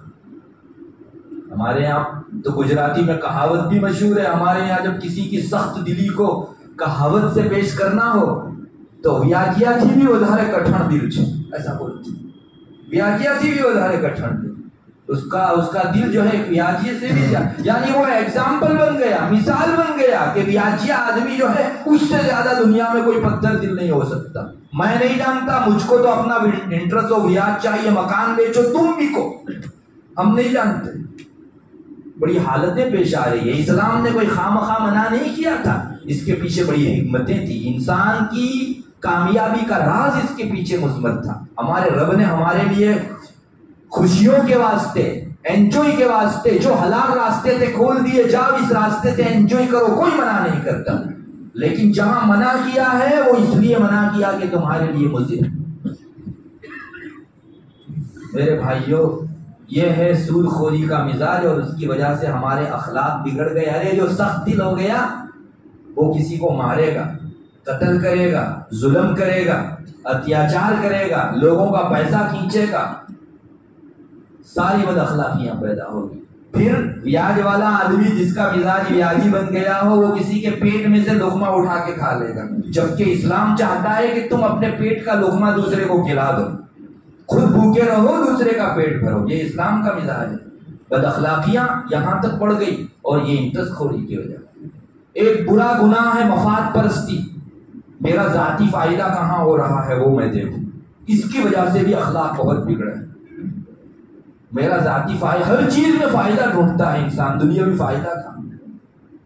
ہمارے یہاں تو گجراتی میں کہاوت بھی مشہور ہے. ہمارے یہاں جب کسی کی سخت دلی کو کہاوت سے پیش کرنا ہو تو بیاجیا تھی بھی ادھارے کٹھن دل چھے، ایسا بولتے ہیں. بیاجیا تھی بھی ادھارے کٹھن دل، اس کا دل جو ہے بیاجیے سے بھی یعنی وہ ایگزامپل بن گیا، مثال بن گیا کہ بیاجیا آدمی جو ہے اس سے زیادہ دنیا میں کوئی پتھر دل نہیں ہو سکتا. میں نہیں جانتا، مجھ کو تو اپنا انٹرسٹ و بیاج چاہیے، مکان بیچو تم بھی کو، ہم نہیں جانتے. بڑی حالتیں پیش آ رہی ہے. اسلام نے کوئی خواہ منع نہیں کیا تھا، اس کے پیچھے بڑی حکمتیں تھیں. انسان کی کامیابی کا راز اس کے پیچھے مثبت تھا. ہمارے رب نے ہمارے لیے خوشیوں کے واسطے، انجوائے کے واسطے جو حلال راستے تھے کھول دیے. جاؤ اس راستے سے انجوائے کرو، کوئی منع نہیں کرتا. لیکن جہاں منع کیا ہے وہ اس لیے منع کیا کہ تمہارے لیے مضر. میرے بھائیوں یہ ہے سود خوری کا مزاج، اور اس کی وجہ سے ہمارے اخلاق بگڑ گئے. ارے جو سخت دل ہو گیا وہ کسی کو مارے گا، قتل کرے گا، ظلم کرے گا، اتیاچار کرے گا، لوگوں کا پیسہ کھینچے گا، ساری بد اخلاقیاں پیدا ہوگی. پھر بیاج والا آدمی جس کا مزاج بیاجی بن گیا ہو وہ کسی کے پیٹ میں سے لقمہ اٹھا کے کھا لے گا، جبکہ اسلام چاہتا ہے کہ تم اپنے پیٹ کا لقمہ دوسرے کو کھلا دو، خود بھوکے رہو دوسرے کا پیٹ بھرو، یہ اسلام کا مزاج ہے۔ بد اخلاقیاں یہاں تک بڑھ گئی اور یہ انٹرسٹ خوری کی وجہ سے۔ ایک برا گناہ ہے مفاد پرستی، میرا ذاتی فائدہ کہاں ہو رہا ہے وہ میں دیکھوں، اس کی وجہ سے بھی اخلاق بہت بگڑے ہیں۔ میرا ذاتی فائدہ، ہر چیز میں فائدہ ڈھونڈتا ہے انسان، دنیاوی فائدہ کا۔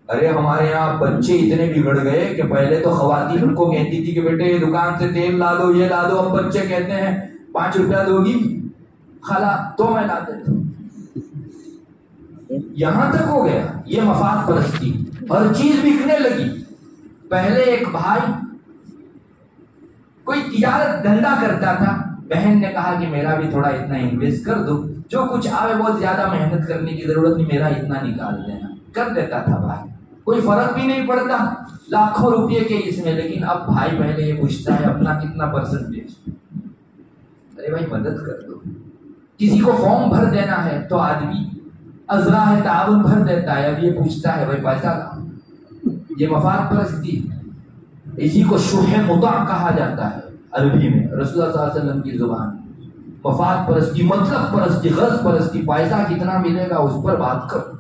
ارے ہمارے یہاں بچے اتنے بگڑ گئے کہ پہلے تو خواتین ان کو کہتی تھی کہ بیٹے دکان سے تیل لا دو، یہ لا دو، اب بچے کہتے ہیں 5 روپیہ دو گی خالہ تو میں لا دیتا ہوں۔ یہاں تک ہو گیا یہ مفاد پرستی، ہر چیز بکنے لگی۔ پہلے ایک بھائی کوئی تجارت دھندا کرتا تھا، بہن نے کہا کہ میرا بھی تھوڑا اتنا انویسٹ کر دو، جو کچھ آئے بہت زیادہ محنت کرنے کی ضرورت نہیں، میرا اتنا نکال دینا، کر دیتا تھا بھائی، کوئی فرق بھی نہیں پڑتا لاکھوں روپے کے اس میں۔ لیکن اب بھائی پہلے یہ پوچھتا ہے اپنا کتنا پرسنٹیج، ارے بھائی مدد کر دو۔ کسی کو فارم بھر دینا ہے تو آدمی ازرا ہے تعاون بھر دیتا ہے، اب یہ پوچھتا ہے بھائی پیسہ لاؤ، یہ مفاد پرستی، اسی کو شح مطاع کہا جاتا ہے عربی میں، رسول اللہ صلی اللہ علیہ وسلم کی زبان۔ مفاد پرستی، مطلب پرستی، غرض پرستی، پیسہ کتنا ملے گا اس پر بات کرو۔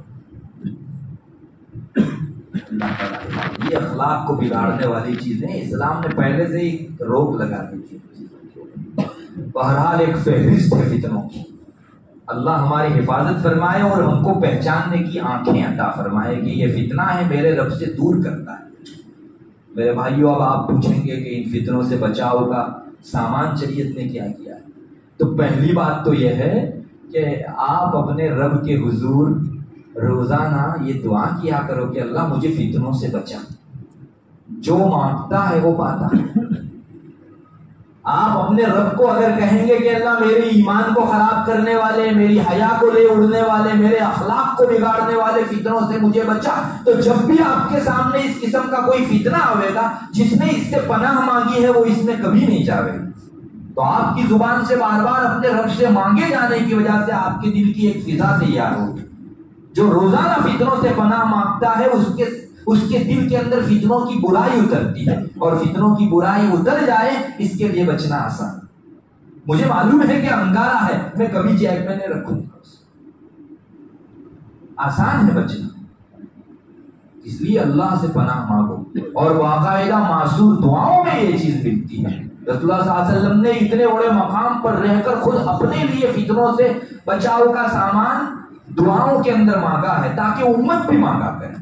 یہ اخلاق کو بگاڑنے والی چیزیں اسلام نے پہلے سے ہی روک لگا دی تھی۔ بہرحال ایک فہرست ہے فتنوں کی، اللہ ہماری حفاظت فرمائے اور ہم کو پہچاننے کی آنکھیں عطا فرمائے کہ یہ فتنہ ہے میرے رب سے دور کرتا ہے۔ میرے بھائیو، اب آپ پوچھیں گے کہ ان فتنوں سے بچاؤ کا سامان شریعت نے کیا کیا ہے، تو پہلی بات تو یہ ہے کہ آپ اپنے رب کے حضور روزانہ یہ دعا کیا کرو کہ اللہ مجھے فتنوں سے بچا، جو مانگتا ہے وہ پاتا ہے۔ آپ اپنے رب کو اگر کہیں گے کہ اللہ میرے ایمان کو خراب کرنے والے، میری حیا کو لے اڑنے والے، میرے اخلاق کو بگاڑنے والے فتنوں سے مجھے بچا، تو جب بھی آپ کے سامنے اس قسم کا کوئی فتنہ آئے گا، جس نے اس سے پناہ مانگی ہے وہ اس میں کبھی نہیں جاوے گا۔ تو آپ کی زبان سے بار بار اپنے رب سے مانگے جانے کی وجہ سے آپ کے دل کی ایک فضا تیار ہوگی۔ جو روزانہ فتنوں سے پناہ مانگتا ہے اس کے دل کے اندر فتنوں کی برائی اترتی ہے، اور فتنوں کی برائی اتر جائے اس کے لیے بچنا آسان۔ مجھے معلوم ہے کہ انگارہ ہے، میں کبھی جیب میں نہیں رکھوں گا، آسان ہے بچنا، اس لیے اللہ سے پناہ مانگو، اور باقاعدہ معصور دعاؤں میں یہ چیز ملتی ہے۔ رسول اللہ صلی اللہ علیہ وسلم نے اتنے بڑے مقام پر رہ کر خود اپنے لیے فتنوں سے بچاؤ کا سامان دعاؤں کے اندر مانگا ہے تاکہ امت بھی مانگا کرے۔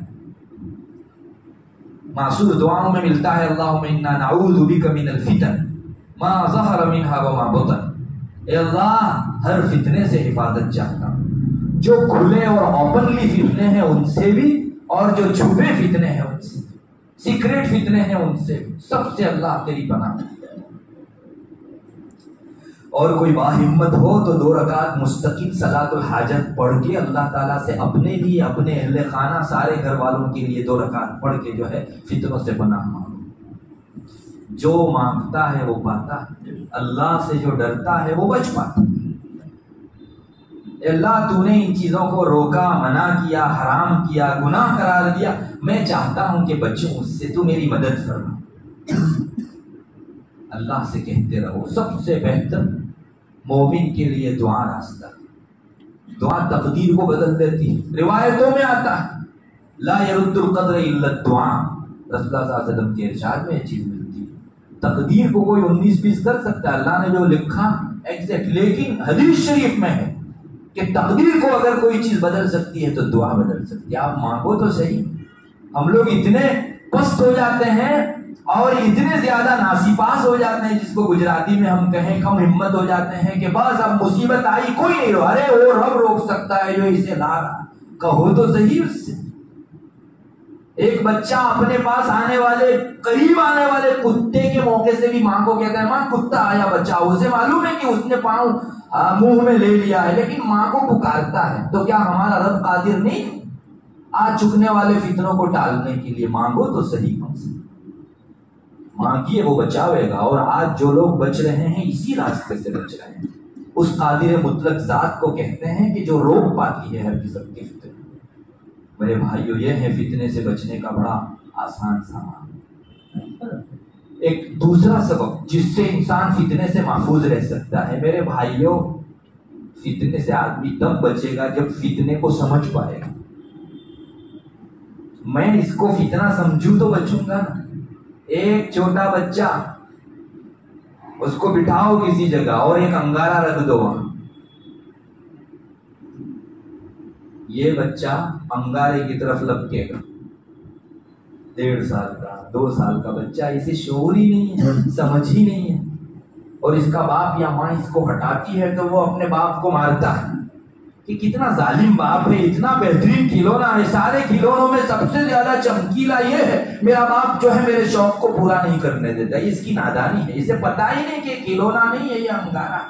معصور دعاؤں میں ملتا ہے اللہم انا نعوذ بک من الفتن ما ظہر منها وما بطن، اے اللہ ہر فتنے سے حفاظت چاہتا ہوں، جو کھلے اور اوپنلی فتنے ہیں ان سے بھی، اور جو چھپے فتنے ہیں ان سے، سیکریٹ فتنے ہیں ان سے بھی، سب سے اللہ تیری پناہ۔ اور کوئی باہمت ہو تو 2 رکعت مستقل صلاۃ الحاجت پڑھ کے اللہ تعالیٰ سے اپنے لیے، اپنے اہل خانہ، سارے گھر والوں کے لیے 2 رکعت پڑھ کے جو ہے فتنوں سے پناہ مانگو۔ جو مانگتا ہے وہ پاتا ہے، اللہ سے جو ڈرتا ہے وہ بچ پاتا ہے۔ اللہ تو نے ان چیزوں کو روکا، منع کیا، حرام کیا، گناہ قرار دیا، میں چاہتا ہوں کہ بچوں اس سے، تو میری مدد فرما۔ اللہ سے کہتے رہو۔ سب سے بہتر مومن کے لیے دعا راستہ، دعا تقدیر کو بدل دیتی ہے۔ روایتوں میں آتا ہے لا يرد القدر الا الدعاء، رسول اللہ صلی اللہ علیہ وسلم کے ارشاد میں یہ چیز ملتی ہے۔ تقدیر کو کوئی 19-20 کر سکتا ہے، اللہ نے جو لکھا ایگزیکٹ، لیکن حدیث شریف میں ہے کہ تقدیر کو اگر کوئی چیز بدل سکتی ہے تو دعا بدل سکتی ہے۔ آپ مانگو تو صحیح۔ ہم لوگ اتنے پست ہو جاتے ہیں اور اتنے زیادہ ناسپاس ہو جاتے ہیں، جس کو گجراتی میں ہم کہیں کم ہمت ہو جاتے ہیں، کہ بس اب مصیبت آئی کوئی نہیں رو، ارے وہ رب روک سکتا ہے جو اسے لا رہا، کہو تو صحیح اس سے۔ ایک بچہ اپنے پاس آنے والے، قریب آنے والے کتے کے موقع سے بھی ماں کو کہتا ہے ماں کتا آیا بچاؤ، اسے معلوم ہے کہ اس نے پاؤں منہ میں لے لیا ہے، لیکن ماں کو پکارتا ہے۔ تو کیا ہمارا رب قادر نہیں آج چکنے والے فتنوں کو ٹالنے کے لیے؟ مانگو تو صحیح، کم سے مانگیے وہ بچاوے گا۔ اور آج جو لوگ بچ رہے ہیں اسی راستے سے بچ رہے ہیں، اس قادر مطلق ذات کو کہتے ہیں کہ جو روک پاتی ہے ہر قسم کے فتنے۔ میرے بھائیو یہ ہے فتنے سے بچنے کا بڑا آسان سامان۔ ایک دوسرا سبب جس سے انسان فتنے سے محفوظ رہ سکتا ہے، میرے بھائیو فتنے سے آدمی تب بچے گا جب فتنے کو سمجھ پائے گا۔ میں اس کو فتنہ سمجھوں تو بچوں گا نا۔ ایک چھوٹا بچہ، اس کو بٹھاؤ کسی جگہ اور ایک انگارہ رکھ دو وہاں، یہ بچہ انگارے کی طرف لپکے گا۔ 1.5 سال کا 2 سال کا بچہ، اسے شعور ہی نہیں ہے، سمجھ ہی نہیں ہے، اور اس کا باپ یا ماں اس کو ہٹاتی ہے تو وہ اپنے باپ کو مارتا ہے کہ کتنا ظالم باپ ہے، اتنا بہترین کھلونا ہے، سارے کھلونوں میں سب سے زیادہ چمکیلا یہ ہے، میرا باپ جو ہے میرے شوق کو پورا نہیں کرنے دیتا۔ اس کی نادانی ہے، اسے پتا ہی نہیں کہ کھلونا نہیں ہے، یہ انگارہ۔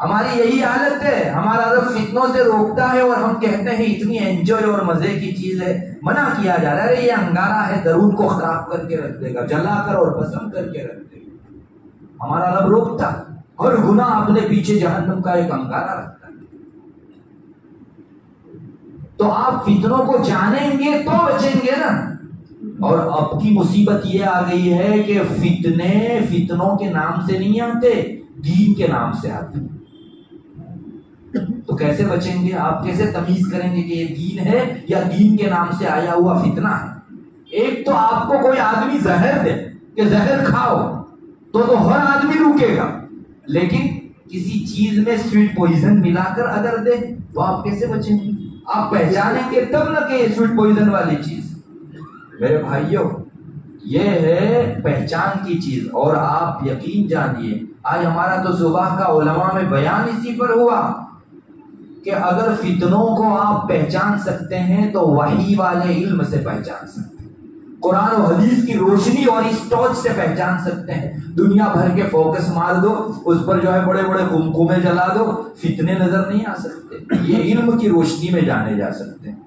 ہماری یہی حالت ہے، ہمارا رب فتنوں سے روکتا ہے اور ہم کہتے ہیں اتنی انجوائے اور مزے کی چیز ہے، منع کیا جا رہا ہے یہ انگارہ ہے، درود کو خراب کر کے رکھ دے گا، جلا کر اور پسند کر کے رکھ دے گا۔ ہمارا رب روکتا، ہر گناہ اپنے پیچھے جہنم کا ایک انگارہ رکھتا ہے۔ تو آپ فتنوں کو جانیں گے تو بچیں گے نا۔ اور اب کی مصیبت یہ آ گئی ہے کہ فتنے فتنوں کے نام سے نہیں آتے، دین کے نام سے آتے۔ تو کیسے بچیں گے آپ؟ کیسے تمیز کریں گے کہ یہ دین ہے یا دین کے نام سے آیا ہوا فتنہ ہے؟ ایک تو آپ کو کوئی آدمی زہر دے کہ زہر کھاؤ تو ہر آدمی رکے گا، لیکن کسی چیز میں سویٹ پوائزن ملا کر اگر دے تو آپ کیسے بچیں گے؟ آپ پہچانیں گے تب نہ کہ یہ سویٹ پوائزن والی چیز۔ میرے بھائیوں یہ ہے پہچان کی چیز، اور آپ یقین جانیے آج ہمارا تو صبح کا علماء میں بیان اسی پر ہوا کہ اگر فتنوں کو آپ پہچان سکتے ہیں تو وحی والے علم سے پہچان سکتے ہیں، قرآن و حدیث کی روشنی اور اس ٹارچ سے پہچان سکتے ہیں۔ دنیا بھر کے فوکس مار دو، اس پر جو ہے بڑے بڑے قمقمے جلا دو، فتنے نظر نہیں آ سکتے، یہ علم کی روشنی میں جانے جا سکتے ہیں۔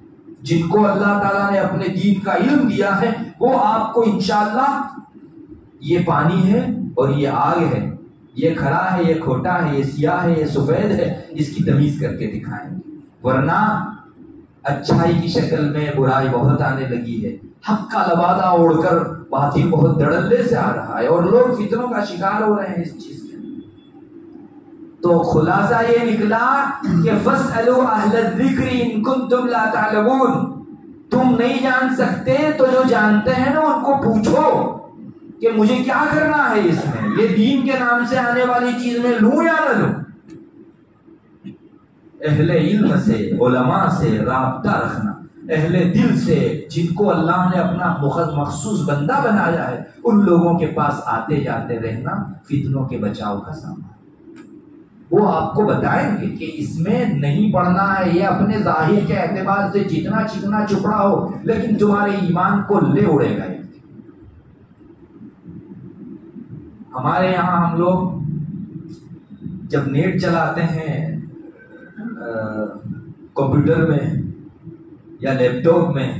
جن کو اللہ تعالیٰ نے اپنے دین کا علم دیا ہے وہ آپ کو انشاءاللہ یہ پانی ہے اور یہ آگ ہے، یہ کھرا ہے، یہ کھوٹا ہے، یہ سیاہ ہے، یہ سفید ہے، اس کی تمیز کر کے دکھائیں گے۔ ورنہ اچھائی کی شکل میں برائی بہت آنے لگی ہے، حق کا لبادہ اوڑھ کر باطل بہت دڑلے سے آ رہا ہے، اور لوگ فتنوں کا شکار ہو رہے ہیں اس چیز کے۔ تو خلاصہ یہ نکلا کہ فَاسْأَلُوا أَهْلَ الذِّكْرِ إِن كُنتُمْ لَا تَعْلَمُونَ، تم نہیں جان سکتے تو جو جانتے ہیں نا ان کو پوچھو کہ مجھے کیا کرنا ہے اس میں، یہ دین کے نام سے آنے والی چیز میں لوں یا نہ لوں۔ اہل علم سے، علماء سے رابطہ رکھنا، اہل دل سے جن کو اللہ نے اپنا مخصوص بندہ بنایا ہے، ان لوگوں کے پاس آتے جاتے رہنا فتنوں کے بچاؤ کا سامان۔ وہ آپ کو بتائیں گے کہ اس میں نہیں پڑھنا ہے، یہ اپنے ظاہر کے اعتبار سے جتنا چکنا چپڑا ہو لیکن تمہارے ایمان کو لے اڑے گا۔ ہمارے یہاں ہم لوگ جب نیٹ چلاتے ہیں کمپیوٹر میں یا لیپ ٹاپ میں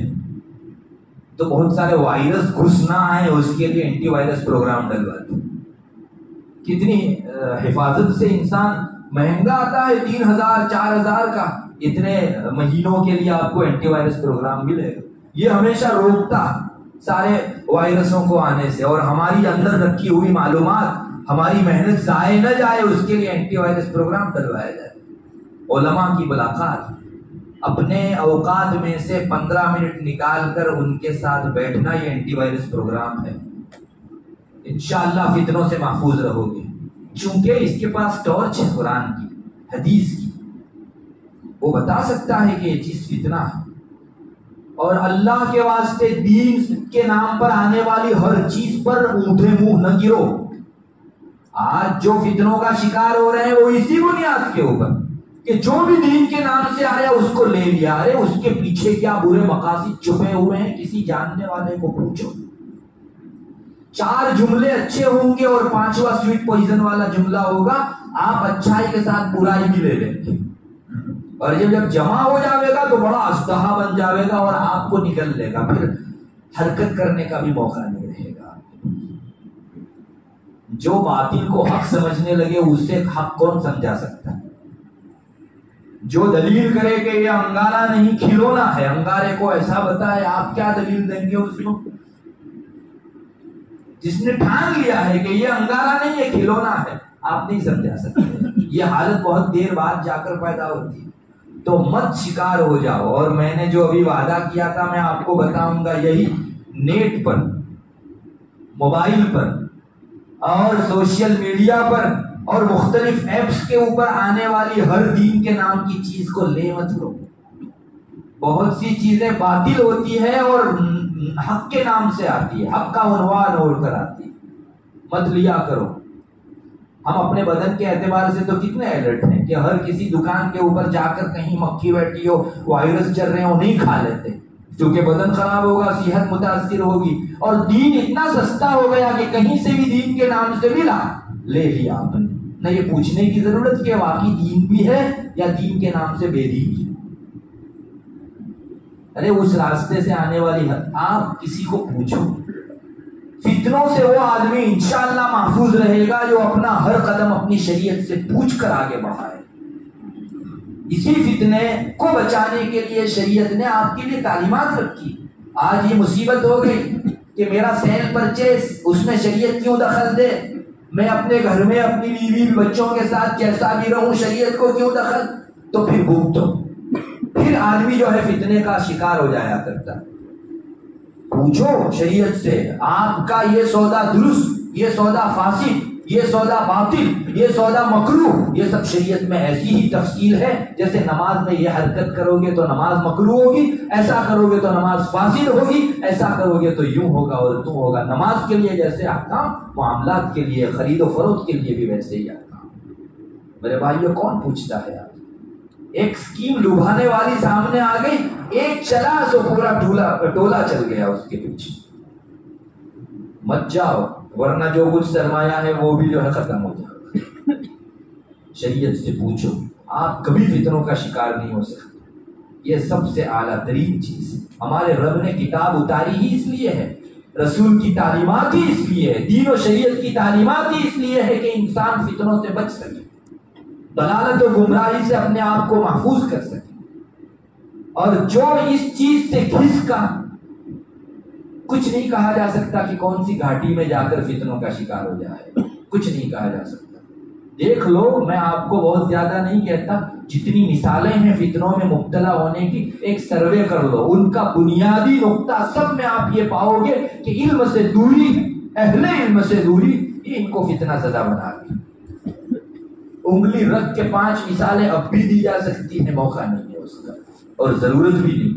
تو بہت سارے وائرس گھس نہ آئے اس کے لیے اینٹی وائرس پروگرام ڈلواتے ہیں۔ کتنی حفاظت سے انسان، مہنگا آتا ہے 3000 4000 کا، اتنے مہینوں کے لیے آپ کو اینٹی وائرس پروگرام ملے گا۔ یہ ہمیشہ روکتا سارے وائرسوں کو آنے سے، اور ہماری اندر رکھی ہوئی معلومات، ہماری محنت ضائع نہ جائے اس کے لیے اینٹی وائرس پروگرام ڈلوایا جائے۔ علماء کی ملاقات، اپنے اوقات میں سے 15 منٹ نکال کر ان کے ساتھ بیٹھنا، یہ اینٹی وائرس پروگرام ہے۔ انشاءاللہ فتنوں سے محفوظ رہو گے، چونکہ اس کے پاس ٹارچ ہے قرآن کی، حدیث کی، وہ بتا سکتا ہے کہ یہ چیز فتنہ ہے۔ اور اللہ کے واسطے دین کے نام پر آنے والی ہر چیز پر اونٹے منہ نہ گرو۔ آج جو فتنوں کا شکار ہو رہے ہیں وہ اسی بنیاد کے اوپر کہ جو بھی دین کے نام سے آیا اس کو لے لیا۔ ارے اس کے پیچھے کیا برے مقاصد چھپے ہوئے ہیں، کسی جاننے والے کو پوچھو۔ 4 جملے اچھے ہوں گے اور 5واں سویٹ پوائزن والا جملہ ہوگا، آپ اچھائی کے ساتھ برائی بھی لے لیں گے، اور جب جمع ہو جاوے گا تو بڑا اسلحہ بن جاوے گا اور آپ کو نکل لے گا، پھر حرکت کرنے کا بھی موقع نہیں رہے گا۔ جو باطل کو حق سمجھنے لگے اسے حق کون سمجھا سکتا ہے؟ جو دلیل کرے کہ یہ انگارہ نہیں کھلونا ہے، انگارے کو ایسا بتائے، آپ کیا دلیل دیں گے اس کو؟ جس نے ٹھان لیا ہے کہ یہ انگارہ نہیں، یہ کھلونا ہے، آپ نہیں سمجھا سکتے۔ یہ حالت بہت دیر بعد جا کر پیدا ہوتی ہے، تو مت شکار ہو جاؤ۔ اور میں نے جو ابھی وعدہ کیا تھا میں آپ کو بتاؤں گا، یہی نیٹ پر، موبائل پر اور سوشل میڈیا پر اور مختلف ایپس کے اوپر آنے والی ہر دین کے نام کی چیز کو لے مت لو۔ بہت سی چیزیں باطل ہوتی ہے اور حق کے نام سے آتی ہے، حق کا عنوان اوڑھ کر آتی ہے، مت لیا کرو۔ ہم اپنے بدن کے اعتبار سے تو کتنے الرٹ ہیں کہ ہر کسی دکان کے اوپر جا کر کہیں مکھی بیٹھی ہو، وائرس چل رہے ہو، نہیں کھا لیتے کیونکہ بدن خراب ہوگا، صحت متاثر ہوگی۔ اور دین اتنا سستا ہو گیا کہ کہیں سے بھی دین کے نام سے ملا، لے لیا آپ نے، نہ یہ پوچھنے کی ضرورت کہ واقعی دین بھی ہے یا دین کے نام سے بے دین ہے۔ ارے اس راستے سے آنے والی حد، آپ کسی کو پوچھو، فتنوں سے وہ آدمی انشاءاللہ محفوظ رہے گا جو اپنا ہر قدم اپنی شریعت سے پوچھ کر آگے بڑھائے۔ اسی فتنے کو بچانے کے لیے شریعت نے آپ کے لیے تعلیمات رکھی۔ آج یہ مصیبت ہو گئی کہ میرا سیل پرچیز، اس میں شریعت کیوں دخل دے؟ میں اپنے گھر میں اپنی بیوی بچوں کے ساتھ کیسا بھی رہوں، شریعت کو کیوں دخل؟ تو پھر بھوگتو، پھر آدمی جو ہے فتنے کا شکار ہو جایا کرتا۔ پوچھو شریعت سے، آپ کا یہ سودا درست، یہ سودا فاسد، یہ سودا باطل، یہ سودا مکروہ، یہ سب شریعت میں ایسی ہی تفصیل ہے۔ جیسے نماز میں یہ حرکت کرو گے تو نماز مکروہ ہوگی، ایسا کرو گے تو نماز فاسد ہوگی، ایسا کرو گے تو یوں ہوگا اور توں ہوگا۔ نماز کے لیے جیسے احکام، معاملات کے لیے، خرید و فروخت کے لیے بھی ویسے ہی احکام۔ میرے بھائیو، کون پوچھتا ہے آج؟ ایک اسکیم لبھانے والی سامنے آ گئی، ایک چلا سو پورا ٹولا چل گیا اس کے پیچھے۔ مت جاؤ، ورنہ جو کچھ سرمایہ ہے وہ بھی جو ہے ختم ہو جائے۔ شریعت سے پوچھو، آپ کبھی فتنوں کا شکار نہیں ہو سکتے۔ یہ سب سے اعلیٰ ترین چیز ہے۔ ہمارے رب نے کتاب اتاری ہی اس لیے ہے، رسول کی تعلیمات ہی اس لیے ہے، دین و شریعت کی تعلیمات ہی اس لیے ہے کہ انسان فتنوں سے بچ سکے، ضلالت و گمراہی سے اپنے آپ کو محفوظ کر سکے۔ اور جو اس چیز سے گھس کا، کچھ نہیں کہا جا سکتا کہ کون سی گھاٹی میں جا کر فتنوں کا شکار ہو جائے، کچھ نہیں کہا جا سکتا۔ دیکھ لو، میں آپ کو بہت زیادہ نہیں کہتا، جتنی مثالیں ہیں فتنوں میں مبتلا ہونے کی، ایک سروے کر لو، ان کا بنیادی نقطہ سب میں آپ یہ پاؤ گے کہ علم سے دوری، اہل علم سے دوری، یہ ان کو فتنہ زدہ بنا دی۔ انگلی رکھ کے 5 مثالیں اب بھی دی جا سکتی ہیں، موقع نہیں ہے اس کا اور ضرورت بھی نہیں۔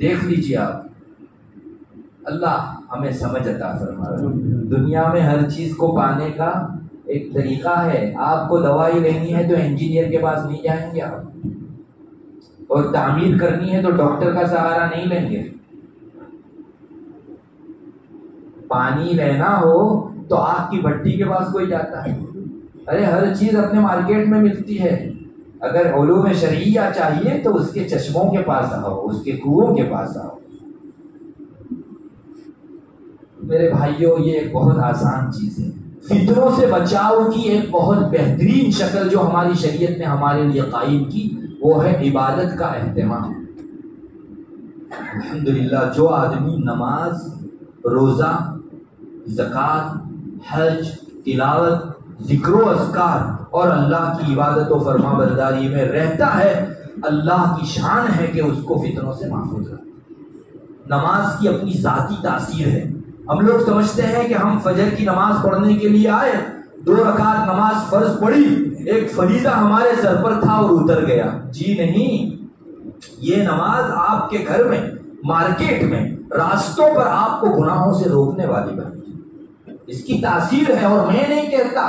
دیکھ لیجیے آپ، اللہ ہمیں سمجھ عطا فرمائے۔ دنیا میں ہر چیز کو پانے کا ایک طریقہ ہے۔ آپ کو دوائی لینی ہے تو انجینئر کے پاس نہیں جائیں گے آپ، اور تعمیر کرنی ہے تو ڈاکٹر کا سہارا نہیں لیں گے۔ پانی لینا ہو تو آگ کی بھٹی کے پاس کوئی جاتا ہے۔ ارے ہر چیز اپنے مارکیٹ میں ملتی ہے۔ اگر علوم شرعیہ چاہیے تو اس کے چشموں کے پاس آؤ، اس کے کنووں کے پاس آؤ۔ میرے بھائیوں، یہ ایک بہت آسان چیز ہے۔ فتنوں سے بچاؤ کی ایک بہت بہترین شکل جو ہماری شریعت نے ہمارے لیے قائم کی، وہ ہے عبادت کا اہتمام۔ الحمدللہ، جو آدمی نماز، روزہ، زکوٰۃ، حج، تلاوت، ذکر و اذکار اور اللہ کی عبادت و فرما برداری میں رہتا ہے، اللہ کی شان ہے کہ اس کو فتنوں سے محفوظ رکھے۔ نماز کی اپنی ذاتی تاثیر ہے۔ ہم لوگ سمجھتے ہیں کہ ہم فجر کی نماز پڑھنے کے لیے آئے، 2 رکعت نماز فرض پڑھی، ایک فریضہ ہمارے سر پر تھا اور اتر گیا۔ جی نہیں، یہ نماز آپ کے گھر میں، مارکیٹ میں، راستوں پر آپ کو گناہوں سے روکنے والی بنی، اس کی تاثیر ہے۔ اور میں نہیں کہتا،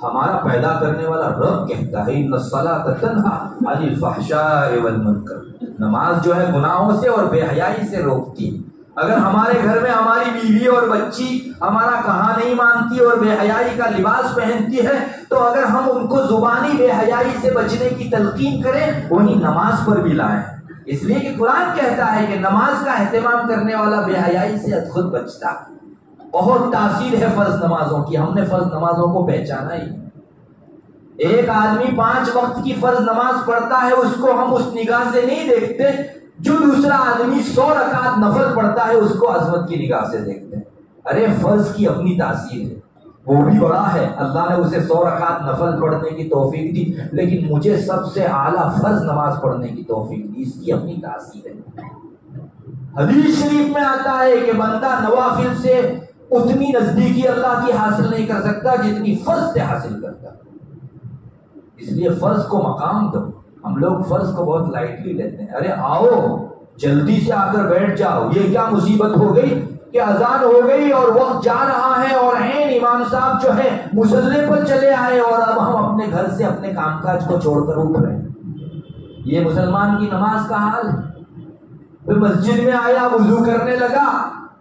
ہمارا پیدا کرنے والا رب کہتا ہے، ان الصلاۃ تنہی عن الفحشاء والمنکر۔ نماز جو ہے گناہوں سے اور بے حیائی سے روکتی۔ اگر ہمارے گھر میں ہماری بیوی اور بچی ہمارا کہا نہیں مانتی اور بے حیائی کا لباس پہنتی ہے، تو اگر ہم ان کو زبانی بے حیائی سے بچنے کی تلقین کریں، وہی نماز پر بھی لائیں۔ اس لیے کہ قرآن کہتا ہے کہ نماز کا اہتمام کرنے والا بے حیائی سے خود بچتا۔ بہت تاثیر ہے فرض نمازوں کی، ہم نے فرض نمازوں کو پہچانا ہی۔ ایک آدمی 5 وقت کی فرض نماز پڑھتا ہے، اس کو ہم اس نگاہ سے نہیں دیکھتے جو دوسرا آدمی 100 رکعت نفل پڑھتا ہے، اس کو عظمت کی نگاہ سے دیکھتے ہیں۔ ارے فرض کی اپنی تاثیر ہے، وہ بھی بڑا ہے، اللہ نے اسے 100 رکعت نفل پڑھنے کی توفیق دی، لیکن مجھے سب سے اعلیٰ فرض نماز پڑھنے کی توفیق دی، اس کی اپنی تاثیر ہے۔ حدیث شریف میں آتا ہے کہ بندہ نوافل سے اتنی نزدیکی اللہ کی حاصل نہیں کر سکتا جتنی فرض سے حاصل کرتا، اس لیے فرض کو مقام دو۔ ہم لوگ فرض کو بہت لائٹلی لیتے ہیں، ارے آؤ جلدی سے آ کر بیٹھ جاؤ، یہ کیا مصیبت ہو گئی کہ اذان ہو گئی اور وقت جا رہا ہے اور عین امام صاحب جو ہے مصلی پر چلے آئے اور اب ہم اپنے گھر سے اپنے کام کاج کو چھوڑ کر اٹھ رہے ہیں۔ یہ مسلمان کی نماز کا حال ہے۔ پھر مسجد میں آیا، وضو کرنے لگا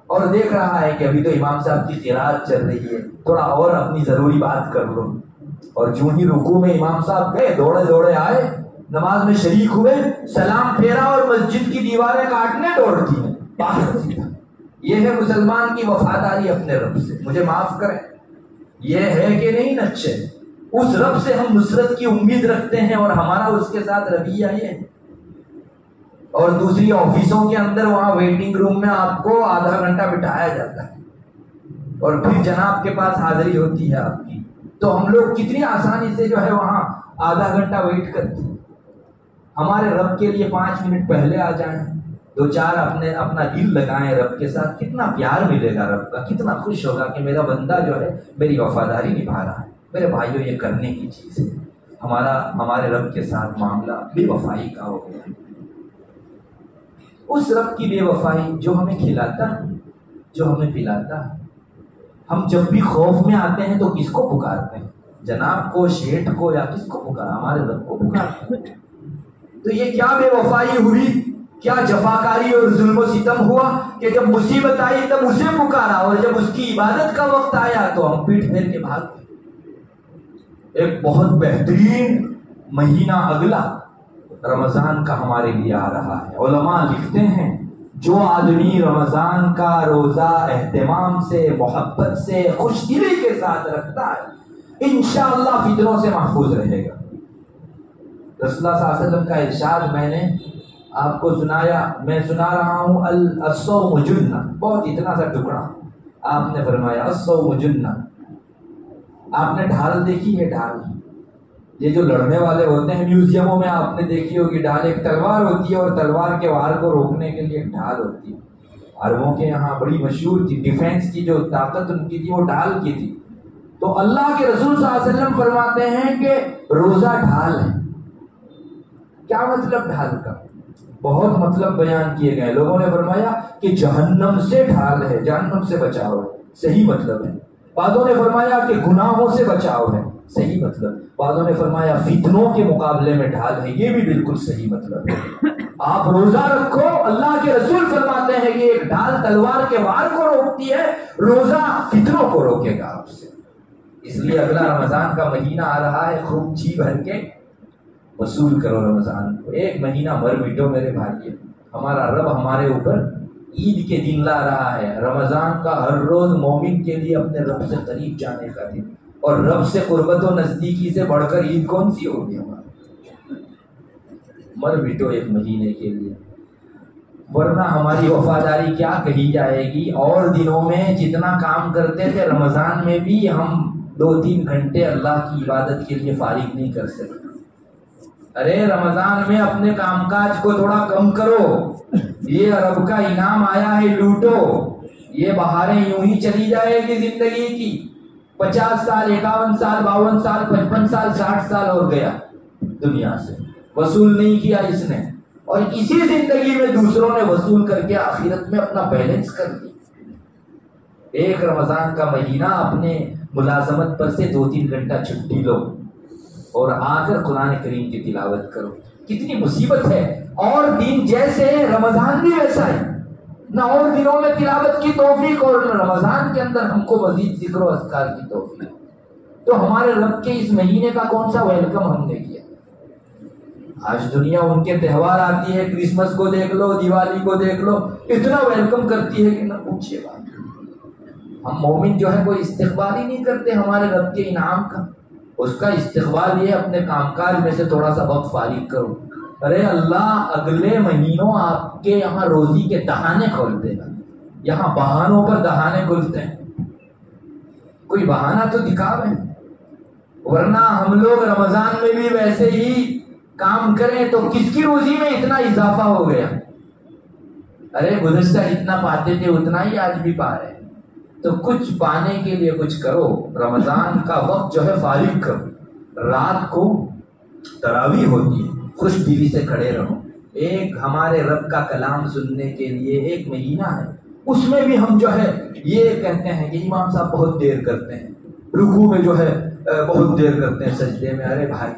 اور دیکھ رہا ہے کہ ابھی تو امام صاحب کی قرات چل رہی ہے، تھوڑا اور اپنی ضروری بات کر لو، اور جو ہی رکوع میں امام صاحب گئے، دوڑے دوڑے آئے، نماز میں شریک ہوئے، سلام پھیرا اور مسجد کی دیواریں کاٹنے دوڑتی ہیں باہر سیدھا۔ یہ ہے مسلمان کی وفاداری اپنے رب سے۔ مجھے معاف کریں، یہ ہے کہ نہیں نچے؟ اس رب سے ہم نصرت کی امید رکھتے ہیں اور ہمارا اس کے ساتھ رویہ یہ ہے۔ اور دوسری آفسوں کے اندر وہاں ویٹنگ روم میں آپ کو آدھا گھنٹہ بٹھایا جاتا ہے اور پھر جناب کے پاس حاضری ہوتی ہے آپ کی، تو ہم لوگ کتنی آسانی سے جو ہے وہاں آدھا گھنٹہ ویٹ کرتے ہیں۔ ہمارے رب کے لیے 5 منٹ پہلے آ جائیں، 2-4 اپنا دل لگائیں رب کے ساتھ، کتنا پیار ملے گا رب کا، کتنا خوش ہوگا کہ میرا بندہ جو ہے میری وفاداری نبھا رہا ہے۔ میرے بھائیوں، یہ کرنے کی چیز ہے۔ ہمارے رب کے ساتھ معاملہ بے وفائی کا ہو گیا۔ اس رب کی بے وفائی جو ہمیں کھلاتا ہے، جو ہمیں پلاتا ہے۔ ہم جب بھی خوف میں آتے ہیں تو کس کو پکارتے ہیں؟ جناب کو، شیٹھ کو، یا کس کو پکار؟ ہمارے رب کو پکارتے ہیں۔ تو یہ کیا بے وفائی ہوئی، کیا جفاکاری اور ظلم و ستم ہوا کہ جب مصیبت آئی تب اسے پکارا اور جب اس کی عبادت کا وقت آیا تو ہم پیٹ پھیر کے بھاگ گئے۔ ایک بہت بہترین مہینہ اگلا رمضان کا ہمارے لیے آ رہا ہے۔ علماء لکھتے ہیں جو آدمی رمضان کا روزہ اہتمام سے، محبت سے، خوش دلی کے ساتھ رکھتا ہے، انشاءاللہ فتنوں سے محفوظ رہے گا۔ رسول اللہ صلی اللہ علیہ وسلم کا ارشاد میں نے آپ کو سنایا، میں سنا رہا ہوں، الصوم جنہ، بہت اتنا سا ٹکڑا آپ نے فرمایا الصوم جنہ۔ آپ نے ڈھال دیکھی ہے؟ ڈھال، یہ جو لڑنے والے ہوتے ہیں میوزیموں میں آپ نے دیکھی ہوگی ڈھال، ایک تلوار ہوتی ہے اور تلوار کے وار کو روکنے کے لیے ایک ڈھال ہوتی ہے۔ عربوں کے یہاں بڑی مشہور تھی، ڈیفینس کی جو طاقت ان کی تھی وہ ڈھال کی تھی۔ تو اللہ کے رسول صلی اللہ علیہ وسلم فرماتے ہیں کہ روزہ ڈھال ہے۔ کیا مطلب ڈھال کا؟ بہت مطلب بیان کیے گئے۔ لوگوں نے فرمایا کہ جہنم سے ڈھال ہے، جہنم سے بچاؤ ہے، صحیح مطلب ہے۔ بعضوں نے فرمایا کہ گناہوں سے بچاؤ ہے، صحیح مطلب۔ بعضوں نے فرمایا فتنوں کے مقابلے میں ڈھال ہے، یہ بھی بالکل صحیح مطلب ہے۔ آپ روزہ رکھو، اللہ کے رسول فرماتے ہیں کہ ایک ڈھال تلوار کے وار کو روکتی ہے، روزہ فتنوں کو روکے گا آپ سے۔ اس لیے اگلا رمضان کا مہینہ آ رہا ہے، خوب جی بھر کے وصول کرو رمضان کو۔ ایک مہینہ مر مٹو میرے بھائی، ہمارا رب ہمارے اوپر عید کے دن لا رہا ہے۔ رمضان کا ہر روز مومن کے لیے اپنے رب سے قریب جانے کا دن، اور رب سے قربت و نزدیکی سے بڑھ کر عید کون سی ہوگی ہماری؟ مر مٹو ایک مہینے کے لیے، ورنہ ہماری وفاداری کیا کہی جائے گی۔ اور دنوں میں جتنا کام کرتے تھے رمضان میں بھی ہم 2-3 گھنٹے اللہ کی عبادت کے لیے فارغ نہیں کر سکتے۔ ارے رمضان میں اپنے کام کاج کو تھوڑا کم کرو، یہ رب کا انعام آیا ہے، لوٹو۔ یہ بہاریں یوں ہی چلی جائے گی زندگی کی، 50 سال، 51 سال، 52 سال، 55 سال، 60 سال ہو گیا دنیا سے، وصول نہیں کیا اس نے، اور اسی زندگی میں دوسروں نے وصول کر کے آخرت میں اپنا بیلنس کر دیا۔ ایک رمضان کا مہینہ اپنے ملازمت پر سے 2-3 گھنٹہ چھٹی لو اور آ کر قرآن کریم کی تلاوت کرو۔ کتنی مصیبت ہے، اور دن جیسے رمضان بھی ویسا ہے، نہ اور دنوں میں تلاوت کی توفیق اور رمضان کے اندر ہم کو مزید ذکر و اذکار کی توفیق۔ تو ہمارے رب کے اس مہینے کا کون سا ویلکم ہم نے کیا؟ آج دنیا ان کے تہوار آتی ہے، کرسمس کو دیکھ لو، دیوالی کو دیکھ لو، اتنا ویلکم کرتی ہے کہ نہ پوچھیے بات۔ ہم مومن جو ہے کوئی استقبال ہی نہیں کرتے ہمارے رب کے انعام کا۔ اس کا استقبال یہ اپنے کام کاج میں سے تھوڑا سا وقت فارغ کرو. ارے اللہ اگلے مہینوں آپ کے یہاں روزی کے دہانے کھول دے گا. یہاں بہانوں پر دہانے کھلتے ہیں. کوئی بہانہ تو دکھاوے، ورنہ ہم لوگ رمضان میں بھی ویسے ہی کام کریں تو کس کی روزی میں اتنا اضافہ ہو گیا؟ ارے گزشتہ جتنا پاتے تھے اتنا ہی آج بھی پا رہے ہیں. تو کچھ پانے کے لیے کچھ کرو. رمضان کا وقت جو ہے فارغ کرو. رات کو تراویح ہوتی ہے، خوش دلی سے کھڑے رہو. ایک ہمارے رب کا کلام سننے کے لیے ایک مہینہ ہے. اس میں بھی ہم جو ہے یہ کہتے ہیں کہ امام صاحب بہت دیر کرتے ہیں، رکوع میں جو ہے بہت دیر کرتے ہیں، سجدے میں. ارے بھائی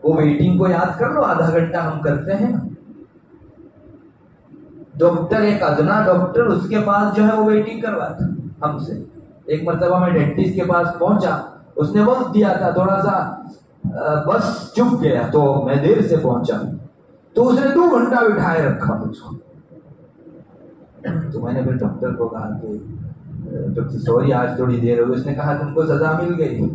وہ ویٹنگ کو یاد کر لو، آدھا گھنٹہ ہم کرتے ہیں. ڈاکٹر، ایک ادنا ڈاکٹر، اس کے پاس جو ہے وہ ویٹنگ کرواتا ہم سے. ایک مرتبہ میں ڈینٹسٹ کے پاس پہنچا، اس نے وقت دیا تھا، تھوڑا سا بس چپ گیا تو میں دیر سے پہنچا، تو اس نے 2 گھنٹہ بٹھائے رکھا مجھ کو. تو میں نے پھر ڈاکٹر کو کہا کہ ڈاکٹر سوری آج تھوڑی دیر ہوئی. اس نے کہا تم کو سزا مل گئی.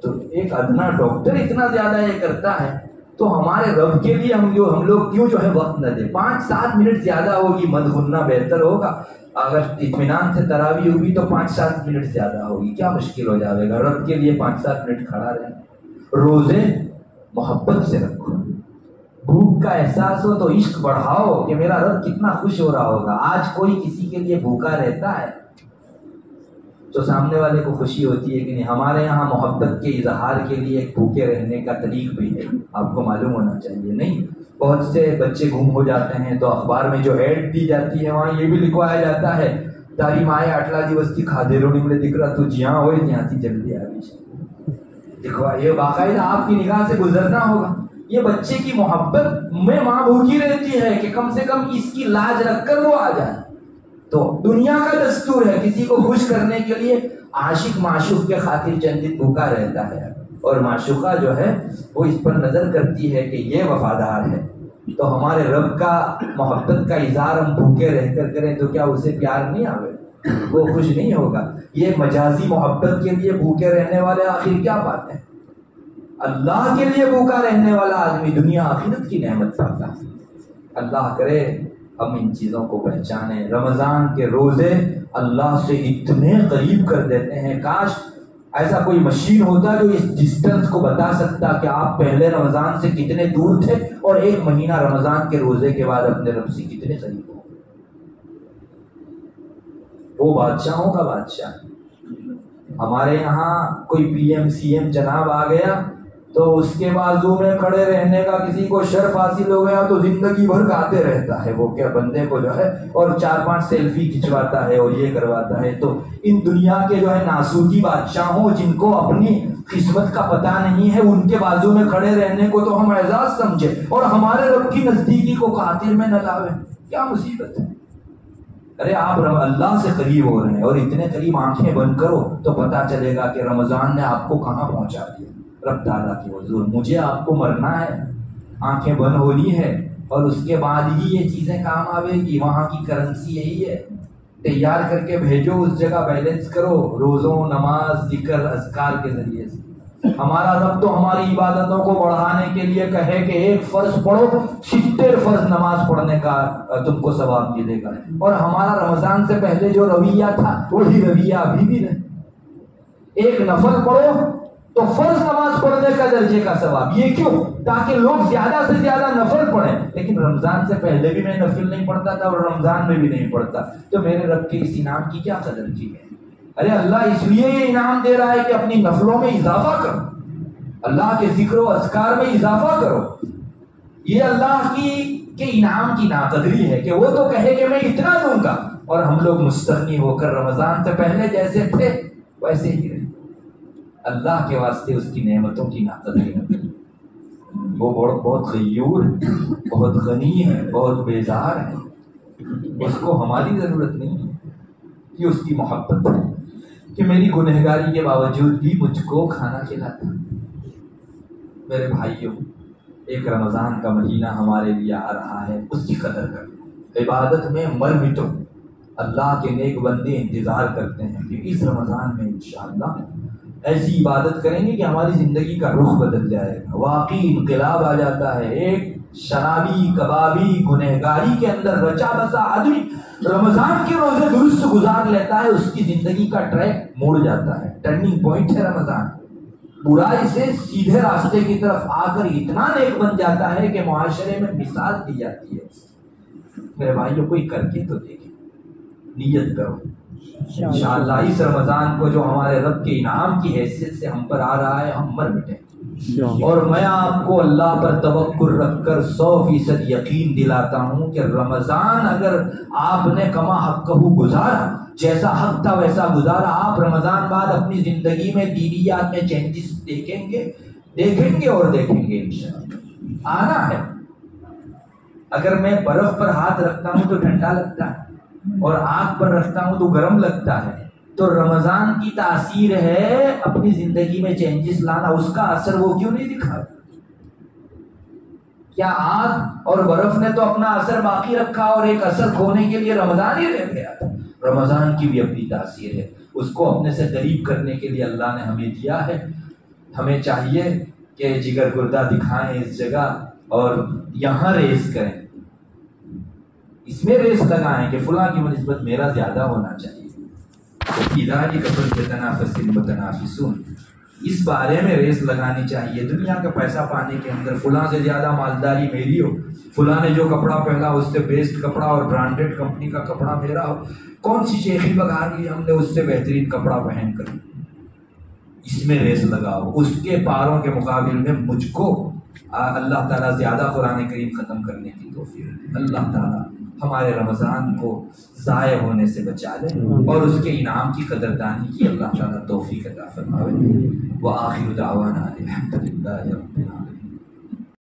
تو ایک ادنا ڈاکٹر اتنا زیادہ یہ کرتا ہے تو ہمارے رب کے لیے ہم لوگ کیوں جو ہے وقت نہ دیں. 5-7 منٹ زیادہ ہوگی، مد گننا بہتر ہوگا. اگر اطمینان سے تراویح ہوگی تو 5-7 منٹ زیادہ ہوگی، کیا مشکل ہو جائے گا. رب کے لیے 5-7 منٹ کھڑا رہے. روزے محبت سے رکھو. بھوک کا احساس ہو تو عشق بڑھاؤ کہ میرا رب کتنا خوش ہو رہا ہوگا. آج کوئی کسی کے لیے بھوکا رہتا ہے تو سامنے والے کو خوشی ہوتی ہے کہ نہیں. ہمارے یہاں محبت کے اظہار کے لیے ایک بھوکے رہنے کا طریق بھی ہے، آپ کو معلوم ہونا چاہیے. نہیں بہت سے بچے گم ہو جاتے ہیں تو اخبار میں جو ایڈ دی جاتی ہے وہاں یہ بھی لکھوایا جاتا ہے تاری مائے 8 દિવસ થી ખાધેલો نہیں ملے دکھ رہا تو جہاں ہوئے تھی جلدی آ گئی. دیکھو یہ باقاعدہ آپ کی نگاہ سے گزرنا ہوگا. یہ بچے کی محبت میں ماں بھوکی رہتی ہے کہ کم سے کم اس کی لاج رکھ کر وہ آ جائے. تو دنیا کا دستور ہے کسی کو خوش کرنے کے لیے عاشق معشوق کے خاطر چند دن بھوکا رہتا ہے، اور معشوقہ جو ہے وہ اس پر نظر کرتی ہے کہ یہ وفادار ہے. تو ہمارے رب کا محبت کا اظہار ہم بھوکے رہ کر کریں تو کیا اسے پیار نہیں آئے؟ وہ خوش نہیں ہوگا. یہ مجازی محبت کے لیے بھوکے رہنے والے آخر کیا بات ہے؟ اللہ کے لیے بھوکا رہنے والا آدمی دنیا آخرت کی نعمت پاتا ہے. اللہ کرے ہم ان چیزوں کو پہچانیں. رمضان کے روزے اللہ سے اتنے قریب کر دیتے ہیں. کاش ایسا کوئی مشین ہوتا جو اس ڈسٹنس کو بتا سکتا کہ آپ پہلے رمضان سے کتنے دور تھے اور 1 مہینہ رمضان کے روزے کے بعد اپنے رب سے کتنے قریب ہو. وہ بادشاہوں کا بادشاہ. ہمارے یہاں کوئی پی ایم سی ایم جناب آ گیا تو اس کے بازو میں کھڑے رہنے کا کسی کو شرف حاصل ہو گیا تو زندگی بھر گاتے رہتا ہے وہ کیا بندے کو جو ہے، اور 4-5 سیلفی کھنچواتا ہے اور یہ کرواتا ہے. تو ان دنیا کے جو ہے ناسوتی بادشاہوں جن کو اپنی قسمت کا پتہ نہیں ہے ان کے بازو میں کھڑے رہنے کو تو ہم اعزاز سمجھے اور ہمارے رب کی نزدیکی کو خاطر میں نہ لاویں. کیا مصیبت ہے. ارے آپ اللہ سے قریب ہو رہے ہیں اور اتنے قریب آنکھیں بند کرو تو پتہ چلے گا کہ رمضان نے آپ کو کہاں پہنچا دیا. رب تعالیٰ کی حضور مجھے آپ کو مرنا ہے، آنکھیں بند ہونی ہے اور اس کے بعد ہی یہ چیزیں کام آوے گی. وہاں کی کرنسی یہی ہے. تیار کر کے بھیجو، اس جگہ بیلنس کرو روزوں، نماز، ذکر، اذکار کے ذریعے سے. ہمارا رب تو ہماری عبادتوں کو بڑھانے کے لیے کہے کہ 1 فرض پڑھو 70 فرض نماز پڑھنے کا تم کو ثواب ملے گا. اور ہمارا رمضان سے پہلے جو رویہ تھا وہی رویہ ابھی بھی رہے. 1 نفل پڑھو تو فرض نماز پڑھنے کا درجے کا ثواب. یہ کیوں؟ تاکہ لوگ زیادہ سے زیادہ نفل پڑھیں. لیکن رمضان سے پہلے بھی میں نفل نہیں پڑھتا تھا اور رمضان میں بھی نہیں پڑھتا تو میرے رب کے اس انعام کی کیا قدر کی ہے؟ ارے اللہ اس لیے یہ انعام دے رہا ہے کہ اپنی نفلوں میں اضافہ کرو، اللہ کے ذکر و اذکار میں اضافہ کرو. یہ اللہ کے انعام کی ناقدری ہے کہ وہ تو کہے کہ میں اتنا دوں گا اور ہم لوگ مستغنی ہو کر رمضان سے پہلے جیسے تھے ویسے ہی رہے. اللہ کے واسطے اس کی نعمتوں کی ناقدری ہے. وہ بہت غیور ہے، بہت غنی ہے، بہت بیزار ہے. اس کو ہماری ضرورت نہیں ہے کہ اس کی محبت ہے کہ میری گنہگاری کے باوجود بھی مجھ کو کھانا کھلاتا. میرے بھائیوں، ایک رمضان کا مہینہ ہمارے لیے آ رہا ہے، اس کی قدر کرو. عبادت میں مر مٹو. اللہ کے نیک بندے انتظار کرتے ہیں کہ اس رمضان میں انشاءاللہ ایسی عبادت کریں گے کہ ہماری زندگی کا رخ بدل جائے گا. واقعی انقلاب آ جاتا ہے. ایک شرابی کبابی گنہگاری کے اندر رچا بسا آدمی رمضان کے روزے درست گزار لیتا ہے، اس کی زندگی کا ٹریک موڑ جاتا ہے. ٹرننگ پوائنٹ ہے رمضان. برائی سے سیدھے راستے کی طرف آ کر اتنا نیک بن جاتا ہے کہ معاشرے میں مثال دی جاتی ہے. میرے بھائیوں کوئی کر کے تو دیکھیں، نیت کرو انشاءاللہ اس رمضان کو جو ہمارے رب کے انعام کی حیثیت سے ہم پر آ رہا ہے ہم مر مٹیں. اور میں آپ کو اللہ پر توکل رکھ کر 100% یقین دلاتا ہوں کہ رمضان اگر آپ نے کما حقہ گزارا، جیسا حق تھا ویسا گزارا، آپ رمضان بعد اپنی زندگی میں دینیات میں چینجز دیکھیں گے اور دیکھیں گے انشاءاللہ. آنا ہے. اگر میں برف پر ہاتھ رکھتا ہوں تو ٹھنڈا لگتا ہے اور آگ پر رکھتا ہوں تو گرم لگتا ہے. تو رمضان کی تاثیر ہے اپنی زندگی میں چینجز لانا. اس کا اثر وہ کیوں نہیں دکھا؟ کیا آگ اور برف نے تو اپنا اثر باقی رکھا اور ایک اثر کھونے کے لیے رمضان ہی رہ گیا؟ رمضان کی بھی اپنی تاثیر ہے. اس کو اپنے سے قریب کرنے کے لیے اللہ نے ہمیں دیا ہے. ہمیں چاہیے کہ جگر گردہ دکھائیں اس جگہ اور یہاں ریس کریں، اس میں ریس لگائیں کہ فلاں کی نسبت میرا زیادہ ہونا چاہیے. اس بارے میں ریس لگانی چاہیے. دنیا کا پیسہ پانے کے اندر فلاں سے زیادہ مالداری میری ہو، فلاں نے جو کپڑا پہنا اس سے بیسٹ کپڑا اور برانڈیڈ کمپنی کا کپڑا میرا ہو. کون سی شیخی بگار لی ہم نے اس سے بہترین کپڑا پہن کر. اس میں ریس لگاؤ. اس کے پاروں کے مقابل میں مجھ کو اللہ تعالیٰ زیادہ قرآن کریم ختم کرنے کی توفیق. اللہ تعالیٰ ہمارے رمضان کو ضائع ہونے سے بچا لے اور اس کے انعام کی قدردانی کی اللہ تعالیٰ توفیق عطا فرمائے. وآخر دعوانا الحمدللہ رب العالمین.